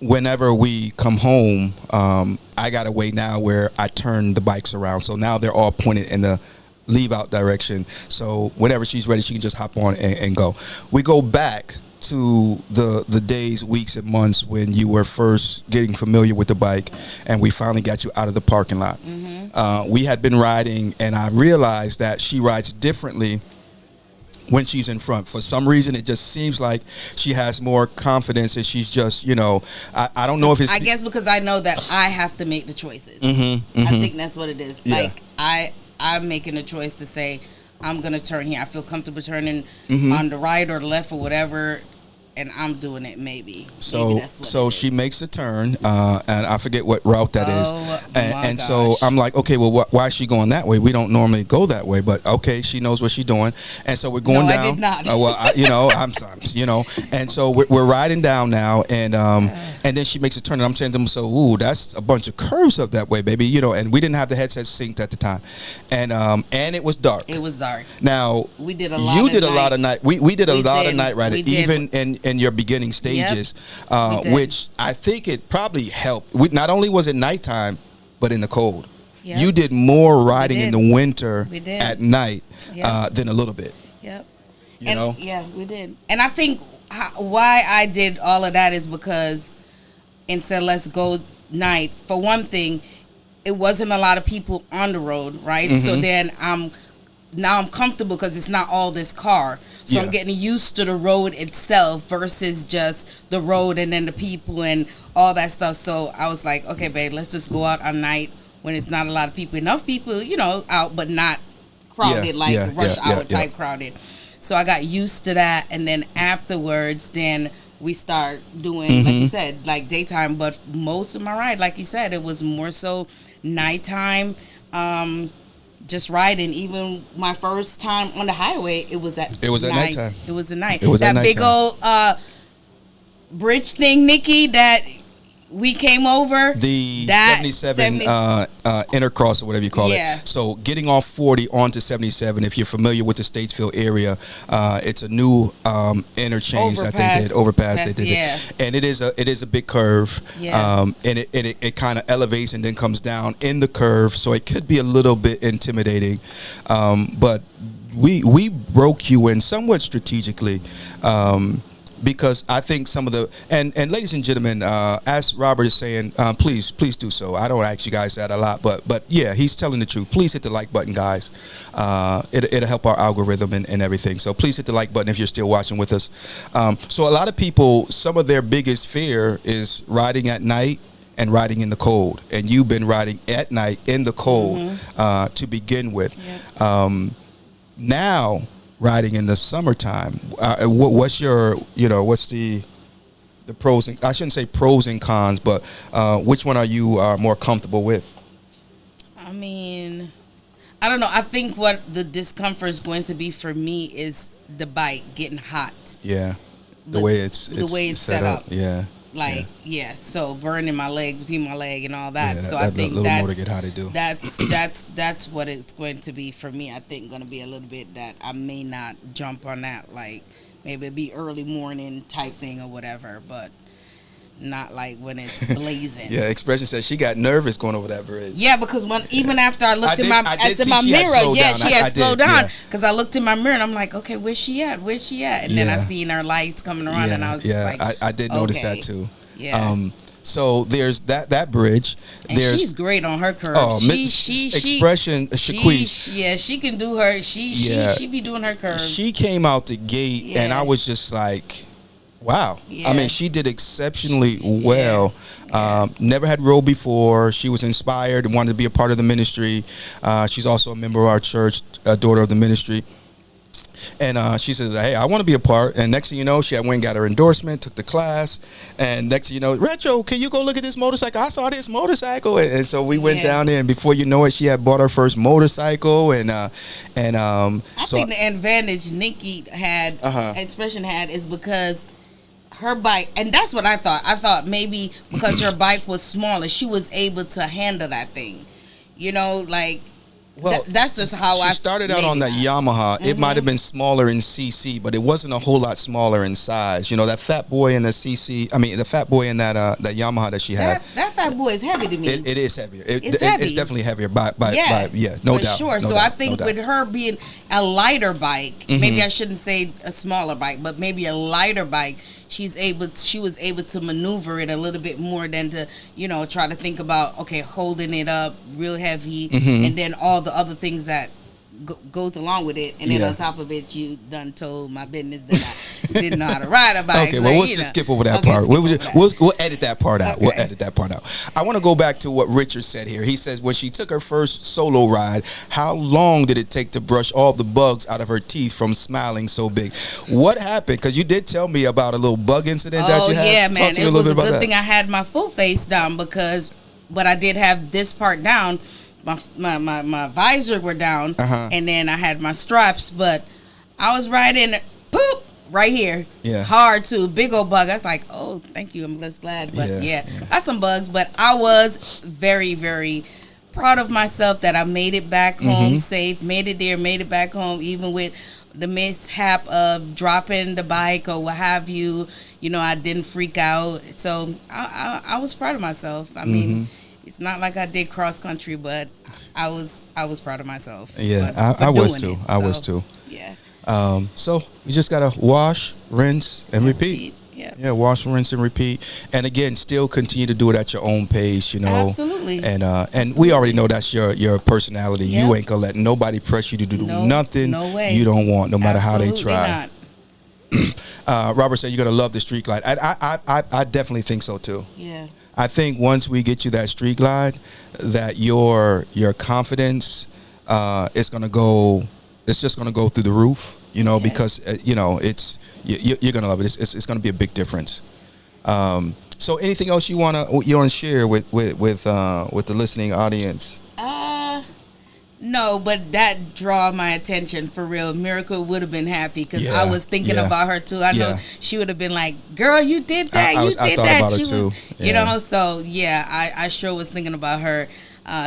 whenever we come home, I got a way now where I turn the bikes around. So now they're all pointed in the leave out direction. So whenever she's ready, she can just hop on and go. We go back to the days, weeks, and months when you were first getting familiar with the bike, and we finally got you out of the parking lot. We had been riding, and I realized that she rides differently when she's in front. For some reason, it just seems like she has more confidence, and she's just, I don't know if it's... I guess because I know that I have to make the choices. I think that's what it is. Yeah. Like, I'm making a choice to say, I'm going to turn here. I feel comfortable turning on the right or the left or whatever, and I'm doing it maybe. So that's what it she is. makes a turn, and I forget what route that is. And so gosh. I'm like, okay, well, why is she going that way? We don't normally go that way, but okay, she knows what she's doing. And so we're going down. I did not. And so we're riding down now, and then she makes a turn, and I'm saying to myself, ooh, that's a bunch of curves up that way, baby, and we didn't have the headset synced at the time, and it was dark. It was dark. Now we did a lot. You did a lot of night. We did a lot of night riding, We did. even in your beginning stages, which I think it probably helped. Not only was it nighttime, but in the cold. Yep. You did more riding in the winter We did. at night Yep. than a little bit. Yep. You know? Yeah, we did. And I think why I did all of that is because instead let's go night, for one thing, it wasn't a lot of people on the road, right? So then I'm comfortable because it's not all this car. So I'm getting used to the road itself versus just the road and then the people and all that stuff. So I was like, okay, babe, let's just go out at night when it's not a lot of people. Enough people, out, but not crowded, rush hour type crowded. So I got used to that. And then afterwards, then we start doing, like you said, like daytime. But most of my ride, like you said, it was more so nighttime. Just riding. Even my first time on the highway, it was at nighttime. It was at night. It was at that big nighttime. old bridge thing, Nikki, that we came over. The that 77 intercross or whatever you call it. So getting off 40 onto 77, if you're familiar with the Statesville area, it's a new interchange that they did, overpass they did it. And it is a big curve. And it kind of elevates and then comes down in the curve, so it could be a little bit intimidating. But we broke you in somewhat strategically. Because I think some of the and ladies and gentlemen, as Robert is saying, please do so. I don't ask you guys that a lot, but yeah, he's telling the truth. Please hit the like button, guys. It'll help our algorithm and everything. So please hit the like button if you're still watching with us. So a lot of people, some of their biggest fear is riding at night and riding in the cold. And you've been riding at night in the cold to begin with. Now, riding in the summertime, what's your, what's the pros and, I shouldn't say pros and cons, but which one are you more comfortable with? I mean, I don't know. I think what the discomfort is going to be for me is the bike getting hot. Yeah. the way it's set up. Yeah. Like so burning my leg between my leg and all that. Yeah, so I think little that's motor get how they do. That's what it's going to be for me. I think going to be a little bit that I may not jump on that, like maybe it'd be early morning type thing or whatever, but not like when it's blazing. Yeah, Expression says she got nervous going over that bridge. Yeah, because even after I looked in my mirror, she had slowed down because I looked in my mirror and I'm like, okay, where's she at? And then I seen her lights coming around and I was just like, I did notice that too. Yeah. So there's that bridge. And she's great on her curves. Oh, Expression, Shaquise. Yeah, she can do her. She be doing her curves. She came out the gate and I was just like, wow. Yeah. I mean, she did exceptionally well. Never had rowed before. She was inspired and wanted to be a part of the ministry. She's also a member of our church, a daughter of the ministry. And she said, hey, I want to be a part. And next thing you know, she went and got her endorsement, took the class. And next thing you know, Retro, can you go look at this motorcycle? I saw this motorcycle. And so we went down there. And before you know it, she had bought her first motorcycle. I think the advantage Nikki had, Expression had, is because her bike, and that's what I thought maybe because her bike was smaller, she was able to handle that thing, like that's just how she started out on that Yamaha. It might have been smaller in cc, but it wasn't a whole lot smaller in size. That Fat Boy in the the Fat Boy in that Yamaha that she had, that Fat Boy is heavy to me. It is heavier. It's heavy. It's definitely heavier by no doubt. Sure. No so doubt, I think with her being a lighter bike, maybe I shouldn't say a smaller bike, but maybe a lighter bike, she was able to maneuver it a little bit more than to try to think about holding it up real heavy and then all the other things that goes along with it, and then on top of it, you done told my business that I didn't know how to ride a bike. Okay, well, we'll just skip over that part. We'll edit that part out. Okay. We'll edit that part out. I want to go back to what Richard said here. He says when she took her first solo ride, how long did it take to brush all the bugs out of her teeth from smiling so big? What happened? Because you did tell me about a little bug incident that you had. Oh, yeah, man. It was a good thing I I had my full face down but I did have this part down. My visor were down, and then I had my straps, but I was riding, boop, right here. Yeah. Hard too. Big old bug. I was like, oh, thank you. I'm just glad. But got some bugs, but I was very, very proud of myself that I made it back home safe, made it there, made it back home, even with the mishap of dropping the bike or what have you. I didn't freak out. So I was proud of myself. I mean, it's not like I did cross country, but I was proud of myself. Yeah, I was too. I was too. Yeah. So you just gotta wash, rinse, and repeat. Yeah, wash, rinse, and repeat. And again, still continue to do it at your own pace. Absolutely. And we already know that's your personality. Yep. You ain't gonna let nobody press you to do nothing you don't want, no matter how they try. Robert said you're gonna love the street glide. I definitely think so too. Yeah. I think once we get you that street glide, that your confidence is gonna go. It's just gonna go through the roof. Because it's you're gonna love it. It's gonna be a big difference. So anything else you wanna share with the listening audience? No, but that draw my attention for real. Miracle would have been happy because I was thinking about her too. I know she would have been like, "Girl, you did that. I thought about her too. So I sure was thinking about her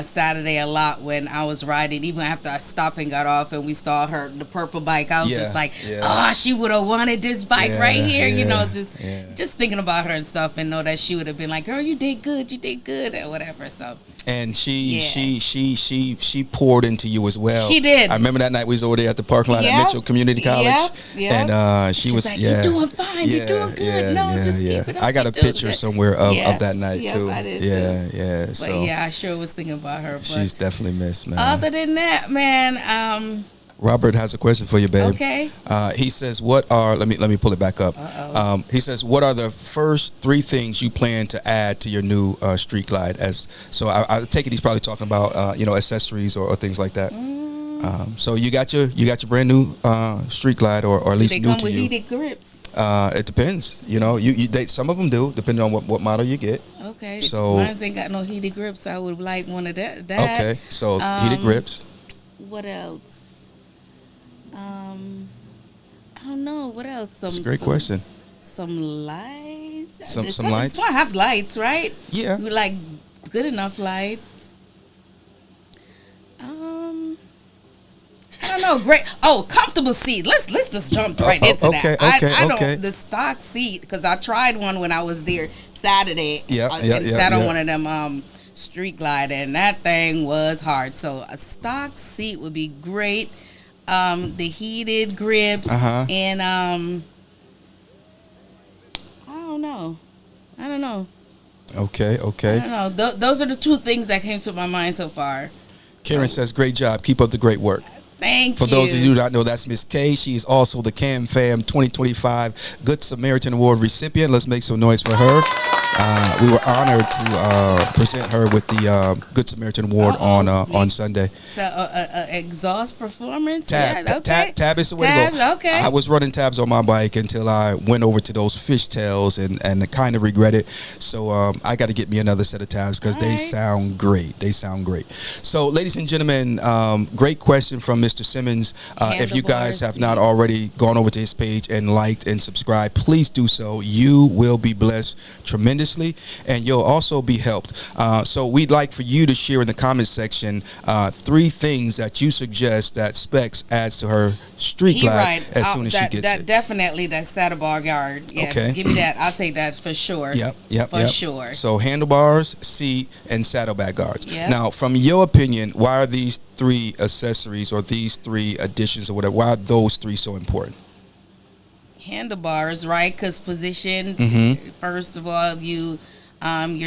Saturday a lot when I was riding. Even after I stopped and got off and we saw the purple bike, I was just like, "Oh, she would have wanted this bike right here." Just thinking about her and stuff, and know that she would have been like, "Girl, you did good," or whatever. So. And she poured into you as well. She did. I remember that night we was over there at the parking lot at Mitchell Community College. And she was like, "You're doing fine. You're doing good. Just keep it up. I got a picture somewhere of that night too. I did too. Yeah. So I sure was thinking about her. But she's definitely missed, man. Other than that, man, Robert has a question for you, babe. Okay. He says, "What are?" Let me pull it back up. He says, "What are the first 3 things you plan to add to your new Street Glide?" I take it he's probably talking about accessories or things like that. So you got your brand new Street Glide, or at least new to you. They come with heated grips. It depends. Some of them do, depending on what model you get. Okay. So mine ain't got no heated grips. I would like one of that. Okay. So heated grips. What else? I don't know. What else? That's a great question. some lights. Some lights. It's gonna have lights, right? Yeah. We like good enough lights. I don't know. Great. Oh, comfortable seat. Let's just jump right into that. I don't the stock seat, because I tried one when I was there Saturday. And sat on one of them street glide, and that thing was hard. So a stock seat would be great. The heated grips and I don't know. Okay. I don't know. Those are the two things that came to my mind so far. Karen says, great job. Keep up the great work. Thank For you. those of you who do not know, that's Miss K. She's also the Cam Fam 2025 Good Samaritan Award recipient. Let's make some noise for her. We were honored to present her with the Good Samaritan Award on Sunday. So, exhaust performance? Tab is the way to go. Okay. I was running tabs on my bike until I went over to those fishtails and kind of regret it. So I got to get me another set of tabs because they sound great. They sound great. So, ladies and gentlemen, great question from Mr. Simmons. If you guys have not already gone over to his page and liked and subscribed, please do so. You will be blessed tremendously, and you'll also be helped. So we'd like for you to share in the comment section 3 things that you suggest that Specs adds to her street glide as soon as she gets it. Definitely that saddlebar guard. Yes, okay. Give me that. I'll take that for sure. Yep. For sure. So handlebars, seat, and saddlebag guards. Yep. Now, from your opinion, why are these 3 accessories or these 3 additions or whatever, why are those 3 so important? Handlebars, right? Because position, first of all, you're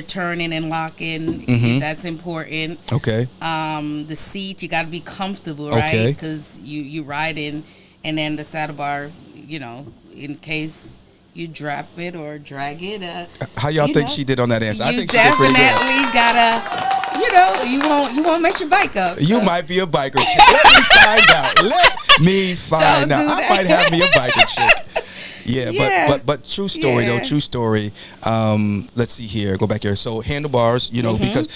turning and locking. That's important. Okay. The seat, you got to be comfortable, right? Because you riding, and then the saddle bar, in case you drop it or drag it. How y'all think she did on that answer? I think she did pretty good. Definitely gotta, you won't mess your bike up. So. You might be a biker chick. Let me find out. Let me find out. I might have me a biker chick. Yeah, but true story though. True story. Let's see here. Go back here. So handlebars, because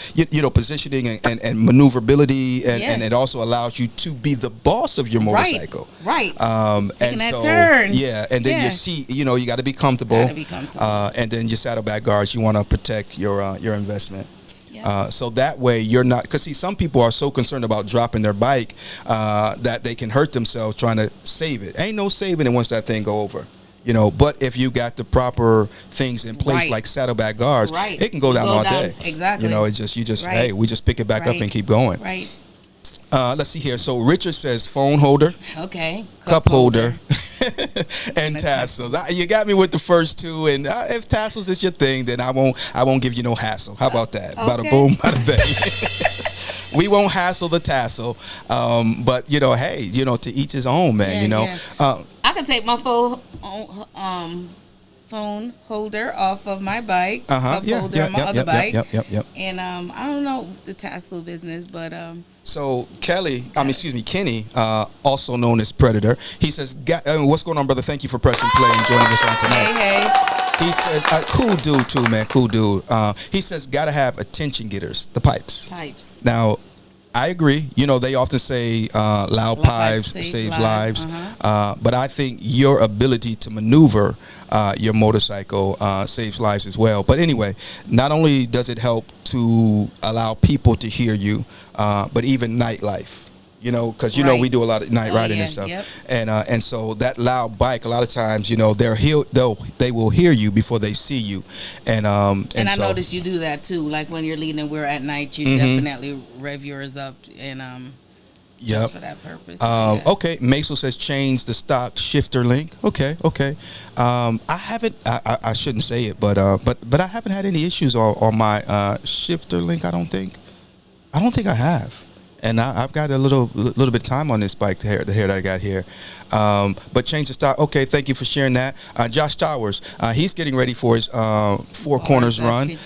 positioning and maneuverability, and it also allows you to be the boss of your motorcycle. Right. Taking that turn. Yeah, and then your seat. You got to be comfortable. And then your saddlebag guards. You want to protect your investment. So that way you're not, because some people are so concerned about dropping their bike that they can hurt themselves trying to save it. Ain't no saving it once that thing go over. But if you got the proper things in place, like saddlebag guards, it can go down all day. Exactly. Hey, we just pick it back up and keep going. Right. Let's see here. So Richard says phone holder. Okay. Cup holder. And tassels. You got me with the first 2, and if tassels is your thing, then I won't give you no hassle. How about that? Bada boom, bada bang. We won't hassle the tassel, but hey, to each his own, man. I can take my phone holder off of my bike, cup holder on my other bike. Yep. And I don't know the tassel business, but So Kenny, also known as Predator, he says, "What's going on, brother? Thank you for pressing play and joining us on tonight." Hey. He says, "Cool dude too, man. Cool dude." He says, "Gotta have attention getters, the pipes." Now, I agree. They often say loud pipes saves lives. But I think your ability to maneuver your motorcycle saves lives as well. But anyway, not only does it help to allow people to hear you, but even nightlife. Because we do a lot of night riding and stuff, and so that loud bike, a lot of times, they will hear you before they see you, and I notice you do that too. Like when you're leading, we're at night, you definitely rev yours up, and just for that purpose. Okay, Maisel says change the stock shifter link. Okay. I haven't. I shouldn't say it, but I haven't had any issues on my shifter link. I don't think I have. And I've got a little bit of time on this bike, the hair that I got here. But change the stock. Okay, thank you for sharing that. Josh Towers, he's getting ready for his Four Corners run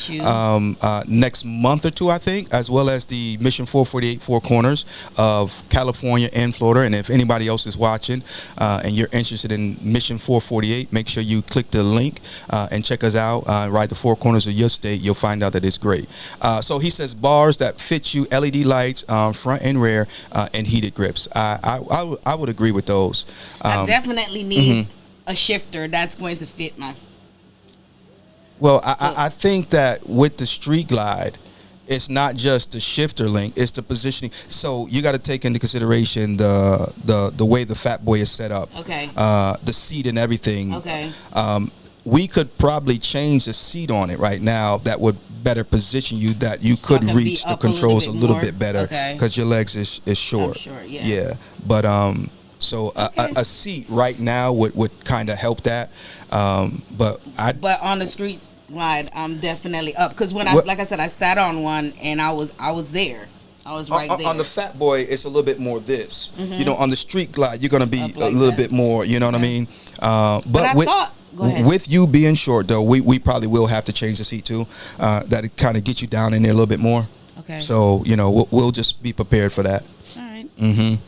next month or 2, I think, as well as the Mission 448 Four Corners of California and Florida. And if anybody else is watching and you're interested in Mission 448, make sure you click the link and check us out. Ride the Four Corners of your state. You'll find out that it's great. So he says bars that fit you, LED lights, front and rear, and heated grips. I would agree with those. I definitely need a shifter that's going to fit Well, I think that with the Street Glide, it's not just the shifter link; it's the positioning. So you got to take into consideration the way the Fat Boy is set up. Okay. The seat and everything. Okay. We could probably change the seat on it right now that would better position you, that you So I could can be reach the up a little controls bit a little more? bit better Okay. because your legs is short. short, yeah. Yeah, but so Okay. a seat right now would kind of help that. But But on the Street Glide, I'm definitely up because when What- like I said, I sat on one and I was there. I was right there. on the Fat Boy, it's a little bit more this. You know, on the Street Glide, you're gonna be Up a like little that. bit more. You know what I mean? But I thought- go ahead. with you being short, though, we probably will have to change the seat too. That it kind of get you down in there a little bit more. Okay. So you know, we'll just be prepared for that. All right.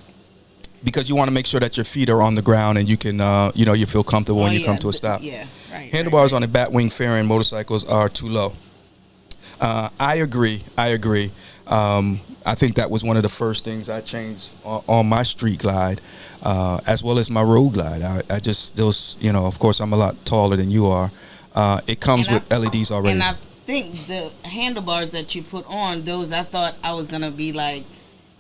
Because you want to make sure that your feet are on the ground and you can, you know, you feel comfortable when you yeah, come to a stop. Yeah. Right. Handlebars on the Batwing fairing motorcycles are too low. I agree. I think that was one of the first things I changed on my Street Glide, as well as my Road Glide. I just, those, you know, of course, I'm a lot taller than you are. It comes And with LEDs already. And I think the handlebars that you put on, those I thought I was gonna be like,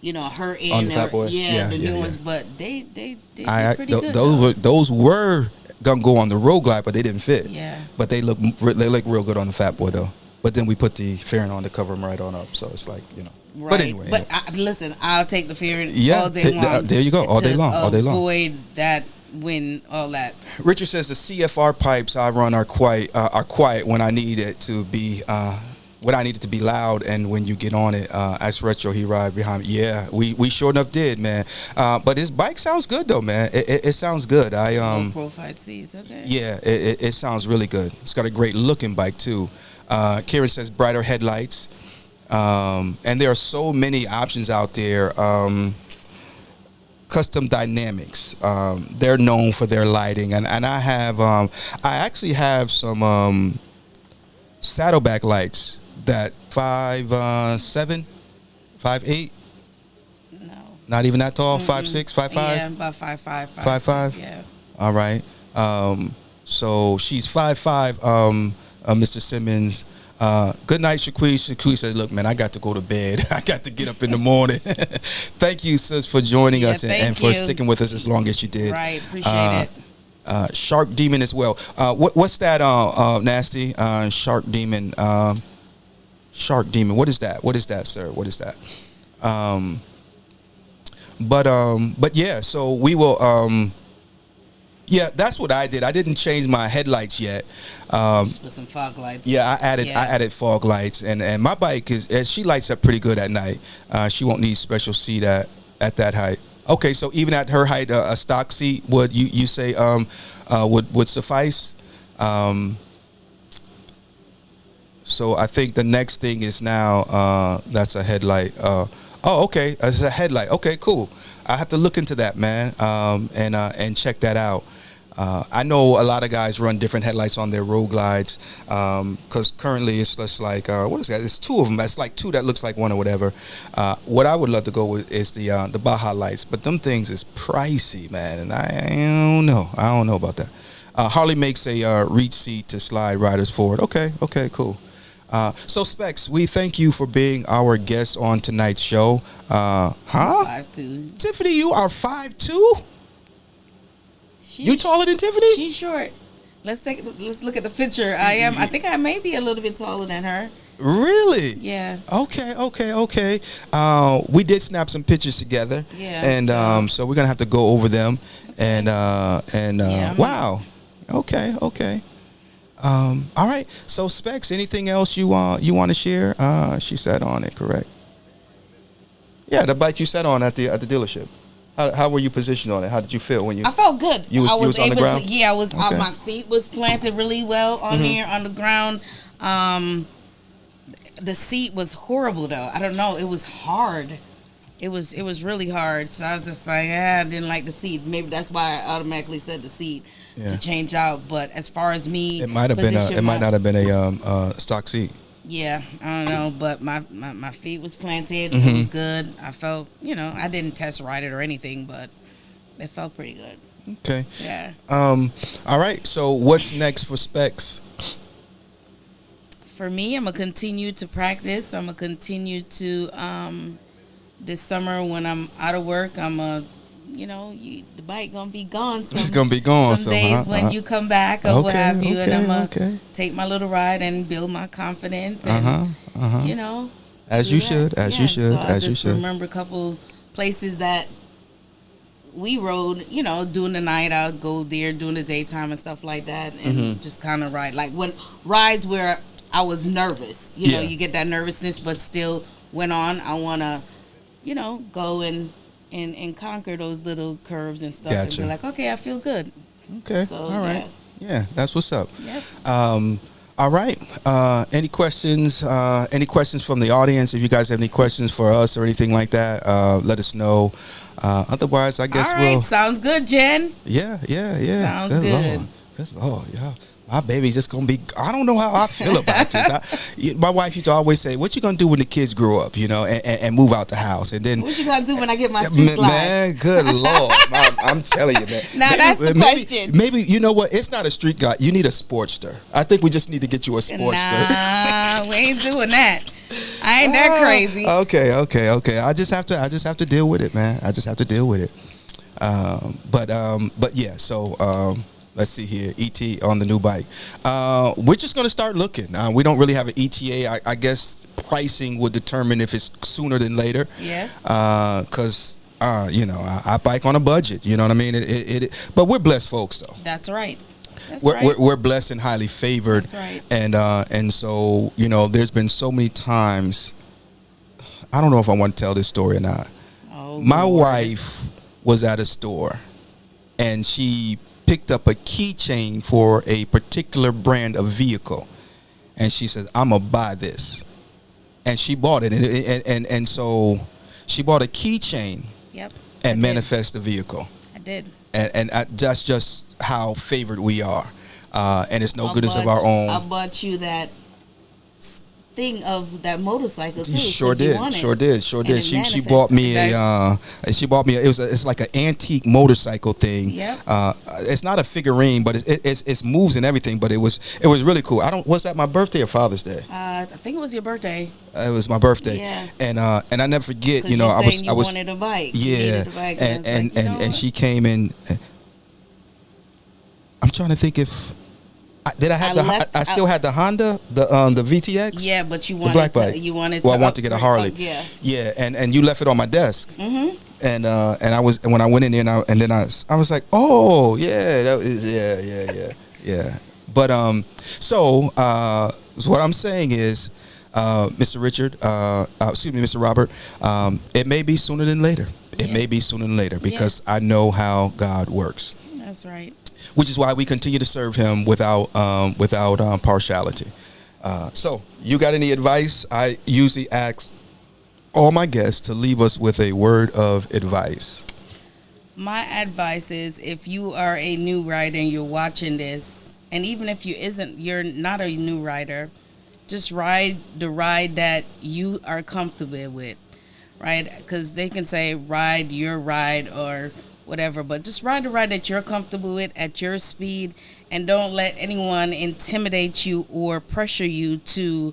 you know, hurting. On the Fat Boy? Yeah, the Yeah, new yeah. ones, but they did pretty good. those were gonna go on the Road Glide, but they didn't fit. Yeah. But they look real good on the Fat Boy though. But then we put the fairing on to cover them right on up, so it's like, you know. Right. But anyway. But listen, I'll take the fear Yeah, all day long. there you go, all day long, all day long. Avoid that wind, all that. Richard says the CFR pipes I run are quiet when I need it to be loud, and when you get on it, as Retro, he ride behind me. Yeah, we sure enough did, man. But his bike sounds good though, man. It sounds good. Low profile seats, okay. Yeah, it sounds really good. It's got a great looking bike too. Karen says brighter headlights, and there are so many options out there. Custom Dynamics, they're known for their lighting, and I actually have some saddleback lights that 5'7", 5'8". No. Not even that tall. 5'6", 5'5". Yeah, about 5'5", 5'5". Yeah. All right. So she's 5'5". Mr. Simmons. Good night, Shaquise. Shaquise said, "Look, man, I got to go to bed. I got to get up in the morning." Thank you, sis, for joining us and for sticking with us as long as you did. Right, appreciate it. Shark Demon as well. What's that? Nasty Shark Demon. Shark Demon. What is that? What is that, sir? What is that? But yeah. So we will. Yeah, that's what I did. I didn't change my headlights yet. Just with some fog lights. Yeah, I added fog lights, and my bike she lights up pretty good at night. She won't need special seat at that height. Okay, so even at her height, a stock seat would you say would suffice? So I think the next thing is now that's a headlight. Okay, it's a headlight. Okay, cool. I have to look into that, man, and check that out. I know a lot of guys run different headlights on their Road Glides, because currently it's just like what is that? It's two of them. That's like two that looks like one or whatever. What I would love to go with is the Baja lights, but them things is pricey, man, and I don't know. I don't know about that. Harley makes a reach seat to slide riders forward. Okay, cool. So Specs, we thank you for being our guest on tonight's show. 5'2". Tiffany, you are 5'2"? You taller than Tiffany? She's short. Let's look at the picture. I think I may be a little bit taller than her. Really? Yeah. Okay. We did snap some pictures together. Yeah. And so we're gonna have to go over them. And Yeah, wow. Okay. All right. So Specs, anything else you want to share? She sat on it, correct? Yeah, the bike you sat on at the dealership. How were you positioned on it? How did you feel when you? I felt good. You was on the able ground? to. Yeah, I was. Okay. My feet was planted really well on there on the ground. The seat was horrible though. I don't know. It was hard. It was really hard. So I was just like, I didn't like the seat. Maybe that's why I automatically said the seat to change out. But as far as me, It might have been. It might not have been a stock seat. Yeah, I don't know, but my feet was planted. It was good. I felt, I didn't test ride it or anything, but it felt pretty good. Okay. Yeah. All right. So what's next for Specs? For me, I'm gonna continue to practice. I'm gonna continue to this summer when I'm out of work. The bike gonna be gone. It's gonna be gone. Some days when you come back or what have you, and I'm gonna take my little ride and build my confidence. And, as you should, as you should, so I as you just should. remember a couple places that we rode, during the night. I'll go there during the daytime and stuff like that, and just kind of ride. Like when rides where I was nervous, you get that nervousness, but still went on. I want to, go and conquer those little curves and stuff, and be like, okay, I feel good. Okay, so, all right. Yeah, that's what's up. Yep. All right. Any questions? Any questions from the audience? If you guys have any questions for us or anything like that, let us know. Otherwise, I guess all right. we'll. Sounds good, Jen. Yeah. Sounds good. Good Lord, yeah. My baby's just gonna be. I don't know how I feel about this. My wife used to always say, "What you gonna do when the kids grow up, and move out the house?" And then, what you gonna do when I get my street glide? Man, good Lord, I'm telling you, man. Now that's the question. Maybe you know what? It's not a street glide. You need a Sportster. I think we just need to get you a Sportster. Nah, we ain't doing that. I ain't that crazy. Okay. I just have to deal with it, man. I just have to deal with it. But yeah. So. Let's see here, ET on the new bike. We're just going to start looking. We don't really have an ETA. I guess pricing would determine if it's sooner than later. Yeah. Because, I bike on a budget. You know what I mean? But we're blessed folks, though. That's right. We're blessed and highly favored. That's right. And so, there's been so many times. I don't know if I want to tell this story or not. Oh, my Lord. wife was at a store, and she picked up a keychain for a particular brand of vehicle, and she said, "I'm gonna buy this," and she bought it, and so she bought a keychain. Yep. And manifest the vehicle. I did. And that's just how favored we are, and it's no goodness of our own. I bought you that thing of that motorcycle too. Sure did. She bought me it's like an antique motorcycle thing. Yep. It's not a figurine, but it's moves and everything. But it was really cool. Was that my birthday or Father's Day? I think it was your birthday. It was my birthday. Yeah. And I never forget. You wanted a bike. Yeah. You needed a bike. And she came in. I'm trying to think if. I still had the Honda, the VTX. Yeah, but you wanted the black bike. I wanted to get a Harley. Yeah, and you left it on my desk. Mm-hmm. And when I went in there and I was like, oh yeah, that was, yeah. But so what I'm saying is, Mr. Richard, Mr. Robert, it may be sooner than later. It may be sooner than later because I know how God works. That's right. Which is why we continue to serve him without partiality. So, you got any advice? I usually ask all my guests to leave us with a word of advice. My advice is, if you are a new rider and you're watching this, and even if you're not a new rider, just ride the ride that you are comfortable with, right? Because they can say ride your ride or whatever, but just ride the ride that you're comfortable with at your speed, and don't let anyone intimidate you or pressure you to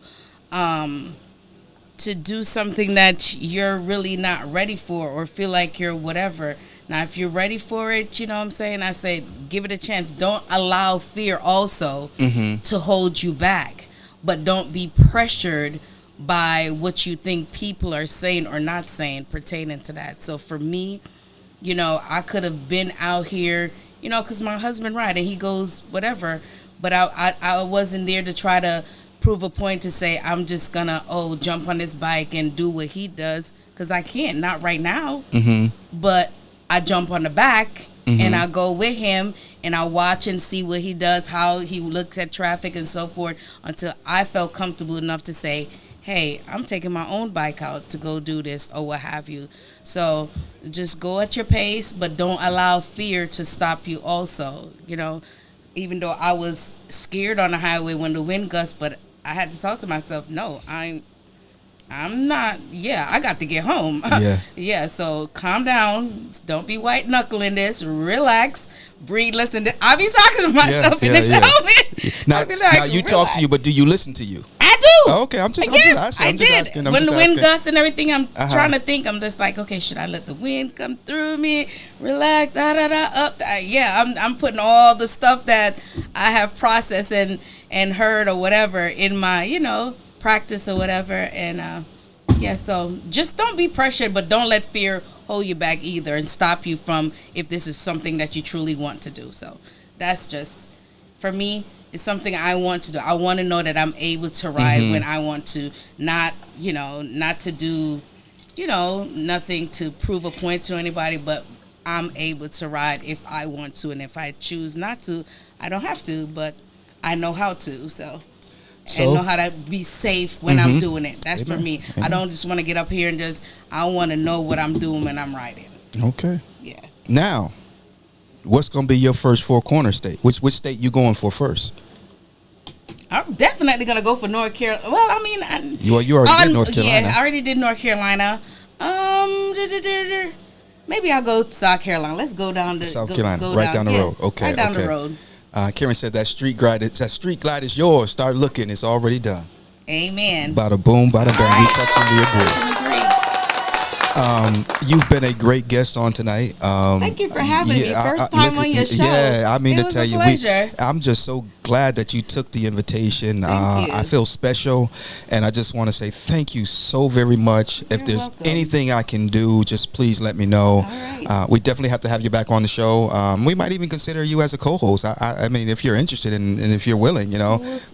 do something that you're really not ready for or feel like you're whatever. Now, if you're ready for it, you know what I'm saying? I say give it a chance. Don't allow fear also to hold you back, but don't be pressured by what you think people are saying or not saying pertaining to that. So for me, I could have been out here, because my husband ride and he goes whatever, but I wasn't there to try to prove a point to say I'm just gonna jump on this bike and do what he does, because I can't, not right now. But I jump on the back and I go with him and I watch and see what he does, how he looks at traffic and so forth, until I felt comfortable enough to say, hey, I'm taking my own bike out to go do this or what have you. So just go at your pace, but don't allow fear to stop you also. Even though I was scared on the highway when the wind gusted, but I had to talk to myself, no, I'm not, I got to get home. So calm down. Don't be white knuckling this. Relax. Breathe. Listen. I be talking to myself in this moment. Now you talk to you, but do you listen to you? I Okay, I'm just asking. I I'm just did. asking. When the wind asking. gusts and everything, I'm trying to think. I'm just like, okay, should I let the wind come through me? Relax, up. Yeah, I'm putting all the stuff that I have processed and heard or whatever in my, practice or whatever. And yeah, so just don't be pressured, but don't let fear hold you back either and stop you from if this is something that you truly want to do. So that's just, for me, it's something I want to do. I want to know that I'm able to ride when I want to, not to do, nothing to prove a point to anybody, but I'm able to ride if I want to. And if I choose not to, I don't have to, but I know how to. So and know how to be safe when I'm doing it. That's for me. I don't just want to get up here and I want to know what I'm doing when I'm riding. Okay. Yeah. Now, what's going to be your first four corner state? Which state you going for first? I'm definitely going to go for North Carolina. Well, I mean, you already did North Carolina. Yeah, I already did North Carolina. Maybe I'll go South Carolina. Let's go down to South Carolina, right down the road. Okay. Right down the road. Karen said that street glide is yours. Start looking. It's already done. Amen. Bada boom, bada bang. We touching, we agree. You've been a great guest on tonight. Thank you for having me. First time on your show. Yeah, I mean, it to was tell a you, pleasure. I'm just so glad that you took the invitation. Thank you. I feel special, and I just want to say thank you so very much. If there's welcome. anything I can do, just please let me know. All right. We definitely have to have you back on the show. We might even consider you as a co-host. I mean, if you're interested and if you're willing,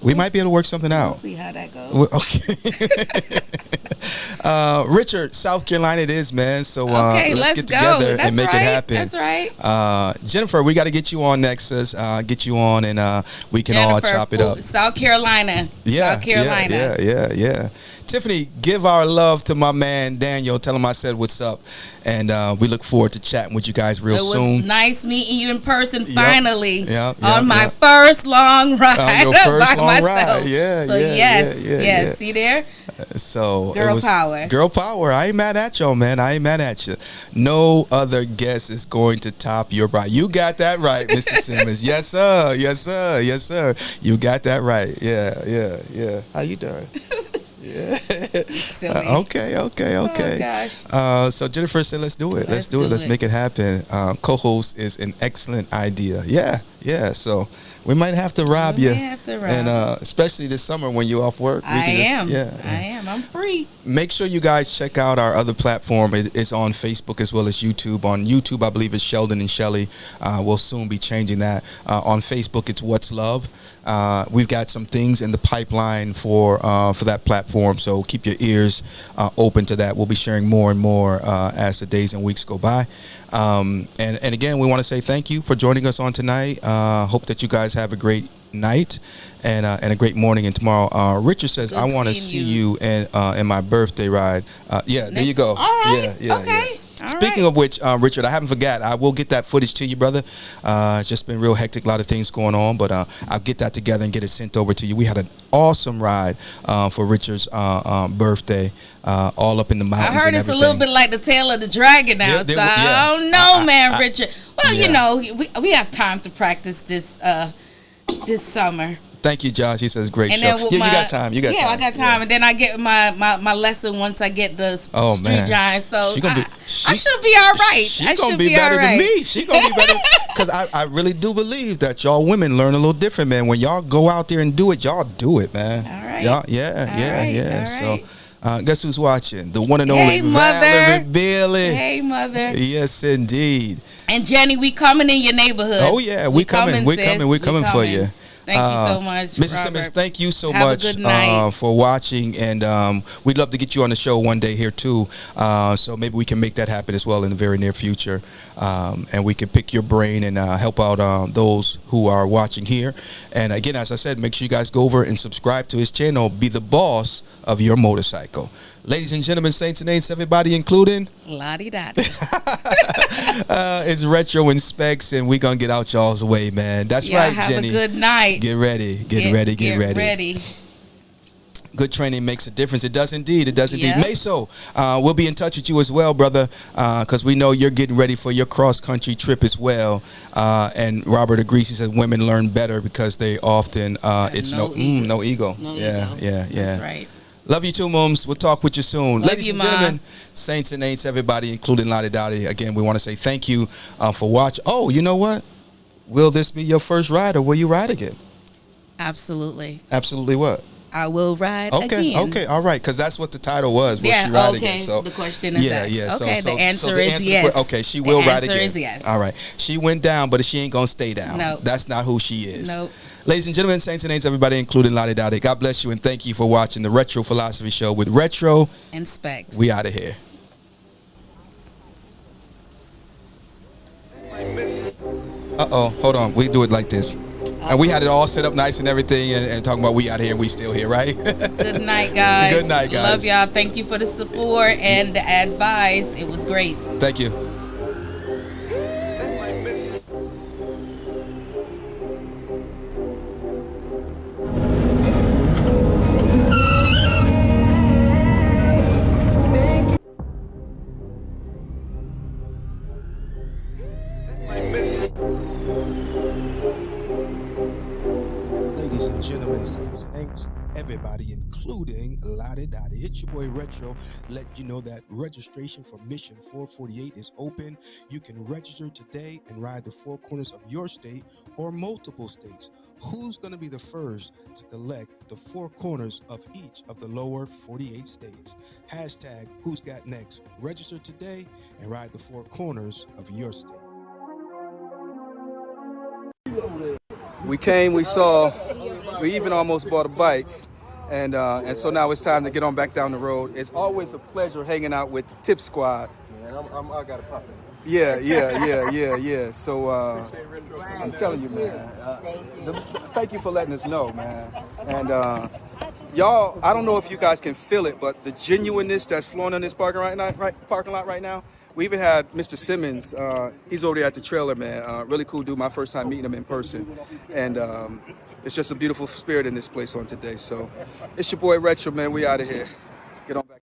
we might be able to work something out. We'll see how that goes. Okay. Richard, South Carolina it is, man. So let's get go. together That's and make right. it happen. That's right. Jennifer, we got to get you on next, sis. Get you on and we can all chop it up. South Carolina. Yeah, South Carolina. Yeah. Tiffany, give our love to my man Daniel. Tell him I said what's up, and we look forward to chatting with you guys real soon. It was nice meeting you in person finally on my first long ride your first by long myself. Ride. Yeah, so yes. See there? So girl power. Girl power. I ain't mad at y'all, man. I ain't mad at you. No other guest is going to top your ride. You got that right, Mr. Simmons. Yes, sir. Yes, sir. Yes, sir. You got that right. Yeah. How you doing? Yeah. Silly. Okay. Oh gosh. So Jennifer said, "Let's do it. Let's do it. Let's make it happen." Co-host is an excellent idea. Yeah. So we might have to rob you, and especially this summer when you're off work. I am. I'm free. Make sure you guys check out our other platform. It's on Facebook as well as YouTube. On YouTube, I believe it's Sheldon and Shelly. We'll soon be changing that. On Facebook, it's What's Love. We've got some things in the pipeline for that platform, so keep your ears open to that. We'll be sharing more and more as the days and weeks go by. And again, we want to say thank you for joining us on tonight. Hope that you guys have a great night and a great morning. And tomorrow, Richard says, Good I want to see you in my birthday ride. There you go. All right. Yeah. Okay. Speaking of which, Richard, I haven't forgot. I will get that footage to you, brother. It's just been real hectic, a lot of things going on, but I'll get that together and get it sent over to you. We had an awesome ride for Richard's birthday, all up in the mountains. I heard it's a little bit like the tail of the dragon now, so I don't know, man, Richard. Well, we have time to practice this summer. Thank you, Josh. He says great and show. Then You got time. I got time. And then I get my lesson once I get the street giant. So I should be all right. She gonna be better than me. She gonna be better because I really do believe that y'all women learn a little different, man. When y'all go out there and do it, y'all do it, man. All right. Y'all, yeah. So. Guess who's watching? The one and only Mother. Valerie Bailey. Hey, Mother. Yes, indeed. And Jenny, we coming in your neighborhood. Oh yeah, we coming. We're coming for you. Thank you so much, Mr. Robert. Simmons. Thank you so Have much a good night. For watching, and we'd love to get you on the show one day here too. So maybe we can make that happen as well in the very near future, and we can pick your brain and help out those who are watching here. And again, as I said, make sure you guys go over and subscribe to his channel. Be the boss of your motorcycle. Ladies and gentlemen, saints and ain'ts, everybody including La-di-da. It's Retro and Specs, and we're going to get out y'all's way, man. That's right, have Jenny. Have a good night. Get ready. Get ready. Good training makes a difference. It does indeed. It does indeed. Yep. Meso, we'll be in touch with you as well, brother, because we know you're getting ready for your cross-country trip as well. And Robert agrees. He says women learn better because they often, it's no ego. No ego. Yeah. That's right. Love you too, Mums. We'll talk with you soon. Love Ladies you, and Ma. gentlemen, saints and ain'ts, everybody, including Lottie Dottie. Again, we want to say thank you for watching. Oh, you know what? Will this be your first ride, or will you ride again? Absolutely. Absolutely what? I will ride again. Okay, all right, because that's what the title was. Will she ride again? So the question is asked. So, okay, so, the answer so the is answer yes. Okay, she will ride again. The answer is yes. All right. She went down, but she ain't going to stay down. No. That's not who she is. Nope. Ladies and gentlemen, saints and ain'ts, everybody, including Lottie Dottie, God bless you, and thank you for watching the Retro Philosophy Show with Retro and Specs. We out of here. Uh-oh, hold on. We do it like this. And we had it all set up nice and everything, and talking about we out here and we still here, right? Good night, guys. Good night, guys. Love y'all. Thank you for the support and the advice. It was great. Thank you. Ladies and gentlemen, saints and ain'ts, everybody, including Lottie Dottie. It's your boy Retro. Let you know that registration for Mission 448 is open. You can register today and ride the four corners of your state or multiple states. Who's going to be the first to collect the four corners of each of the lower 48 states? Hashtag Who's Got Next. Register today and ride the four corners of your state. We came, we saw, we even almost bought a bike, and so now it's time to get on back down the road. It's always a pleasure hanging out with the Tip Squad. Man, I got to pop it. Yeah. So I'm telling you, man. Thank you for letting us know, man. And y'all, I don't know if you guys can feel it, but the genuineness that's flowing in this parking lot right now. We even had Mr. Simmons. He's over there at the trailer, man. Really cool dude. My first time meeting him in person, and it's just a beautiful spirit in this place on today. So it's your boy Retro, man. We out of here. Get on back.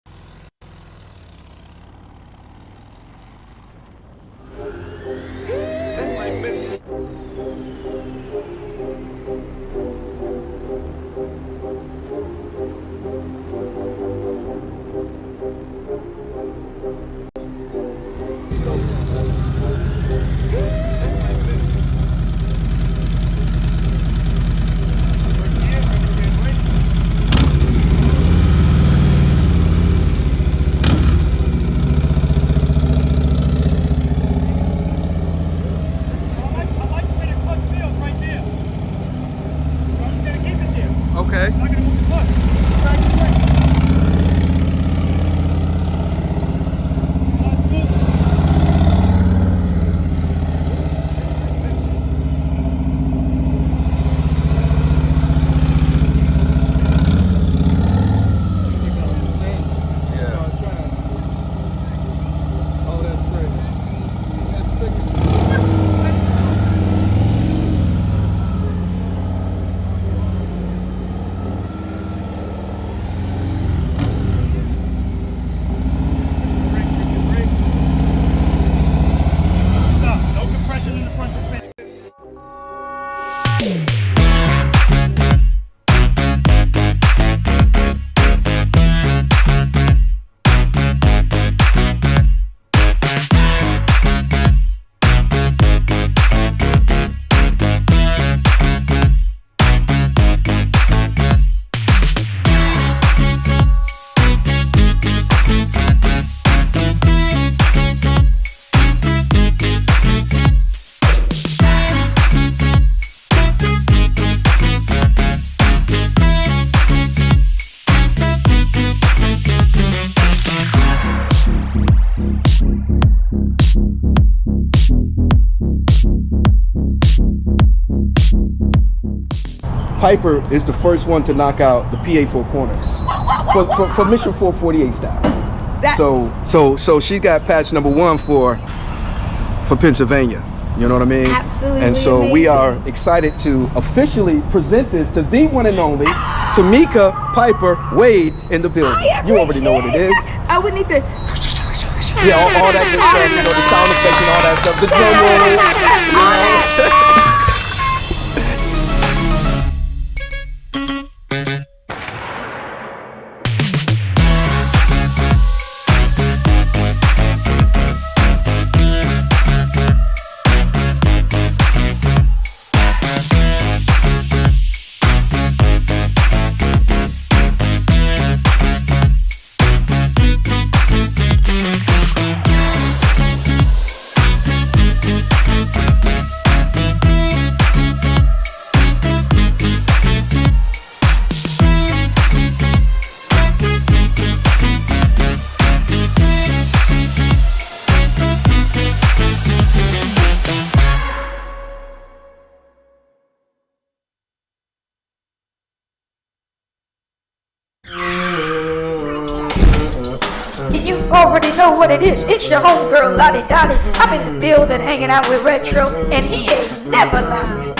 Piper is the first one to knock out the PA Four Corners for Mission 448 style. So she got patch number 1 for Pennsylvania. You know what I mean? Absolutely. And so amazing. we are excited to officially present this to the one and only Tamika Piper Wade in the building. You already know what it is. We need to. Yeah, all that good stuff, you know, the sound effects and all that stuff, the drum roll, you know. You already know what it is. It's your homegirl, Lottie Dottie. I'm in the building hanging out with Retro, and he ain't never lied.